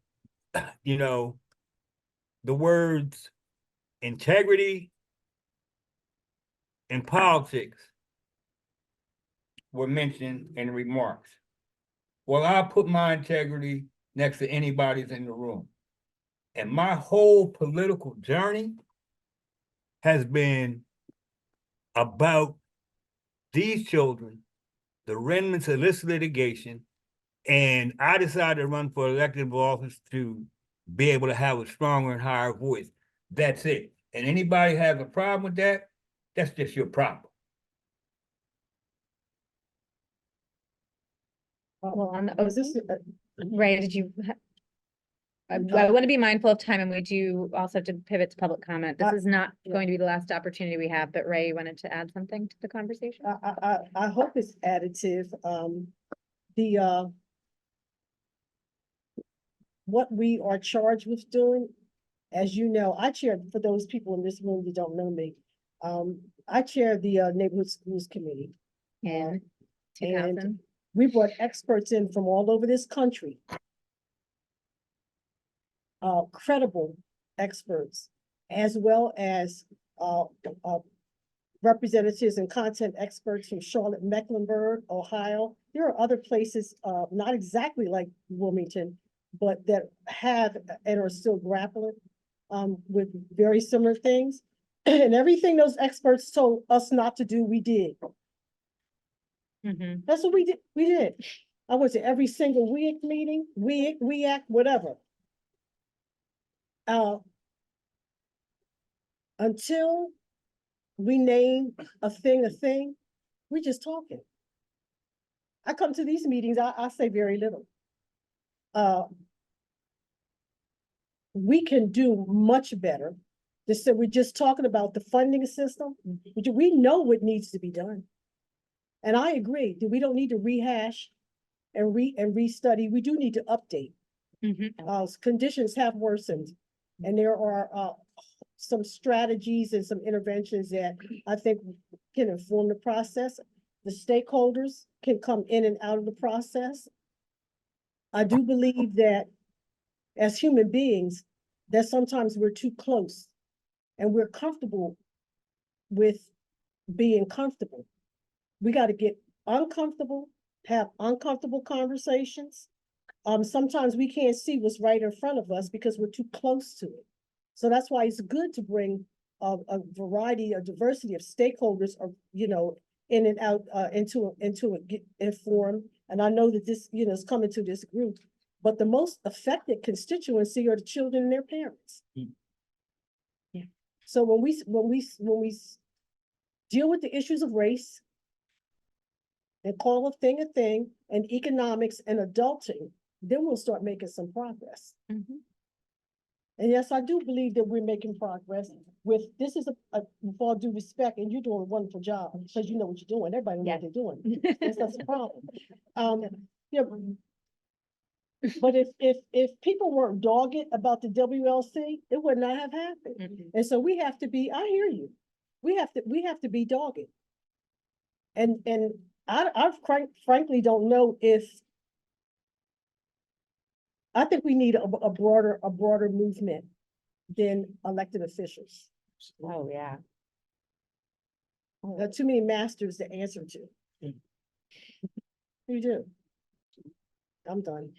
you know, the words integrity and politics were mentioned in the remarks. Well, I'll put my integrity next to anybody's in the room. And my whole political journey has been about these children, the remnants of this litigation, and I decided to run for elected office to be able to have a stronger and higher voice. That's it. And anybody has a problem with that, that's just your problem. Well, on the, Was this, Ray, did you? I want to be mindful of time and we do also have to pivot to public comment. This is not going to be the last opportunity we have, but Ray, you wanted to add something to the conversation? I hope it's additive. What we are charged with doing, as you know, I chair, for those people in this room who don't know me, I chair the Neighborhood Schools Committee. In And 2000? we brought experts in from all over this country. Credible experts, as well as representatives and content experts from Charlotte, Mecklenburg, Ohio. There are other places, not exactly like Wilmington, but that have and are still grappling with very similar things. And everything those experts told us not to do, we did. Mm-hmm. That's what we did. We did. I went to every single WEAC meeting, WEAC, whatever. Until we name a thing, we just talking. I come to these meetings, I say very little. We can do much better. So we're just talking about the funding system. We know what needs to be done. And I agree that we don't need to rehash and restudy. We do need to update. Mm-hmm. Conditions have worsened, and there are some strategies and some interventions that I think can inform the process. The stakeholders can come in and out of the process. I do believe that as human beings, that sometimes we're too close and we're comfortable with being comfortable. We got to get uncomfortable, have uncomfortable conversations. Sometimes we can't see what's right in front of us because we're too close to it. So that's why it's good to bring a variety, a diversity of stakeholders, or in and out into it, get informed. And I know that this, is coming to this group, but the most affected constituency are the children and their parents. Yeah. So when we deal with the issues of race and call a thing, and economics and adulting, then we'll start making some progress. Mm-hmm. And yes, I do believe that we're making progress with, this is with all due respect, and you're doing a wonderful job, because you know what you're doing, everybody knows Yes. what they're doing. That's the problem. Yeah, but if people weren't dogged about the WLC, it would not have happened. Mhm. And so we have to be, I hear you, we have to be dogged. And I frankly don't know if, I think we need a broader movement than elected officials. Oh, yeah. There are too many masters to answer to. You do. I'm done.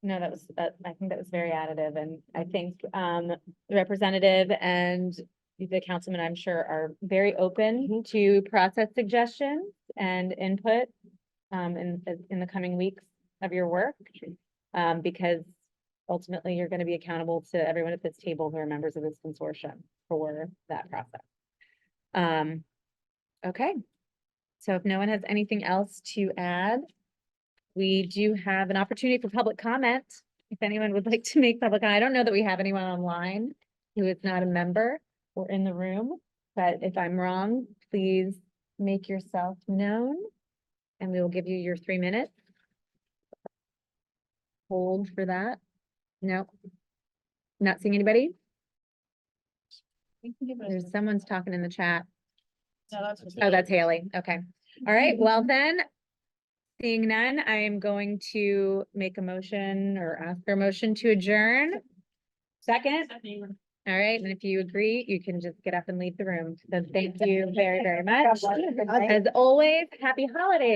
No, that was, I think that was very additive, and I think, the representative and the councilman, I'm sure, are very open to process suggestions and input, in the coming weeks of your work. Because ultimately, you're gonna be accountable to everyone at this table who are members of this consortium for that process. Okay. So if no one has anything else to add, we do have an opportunity for public comment. If anyone would like to make public, I don't know that we have anyone online who is not a member or in the room, but if I'm wrong, please make yourself known and we will give you your 3 minutes. Hold for that. No. Not seeing anybody? There's someone's talking in the chat. Oh, that's Haley. Okay. All right. Well, then, seeing none, I am going to make a motion or ask for a motion to adjourn. Second? All right. And if you agree, you can just get up and leave the room. So thank you very, very much. As always, happy holidays.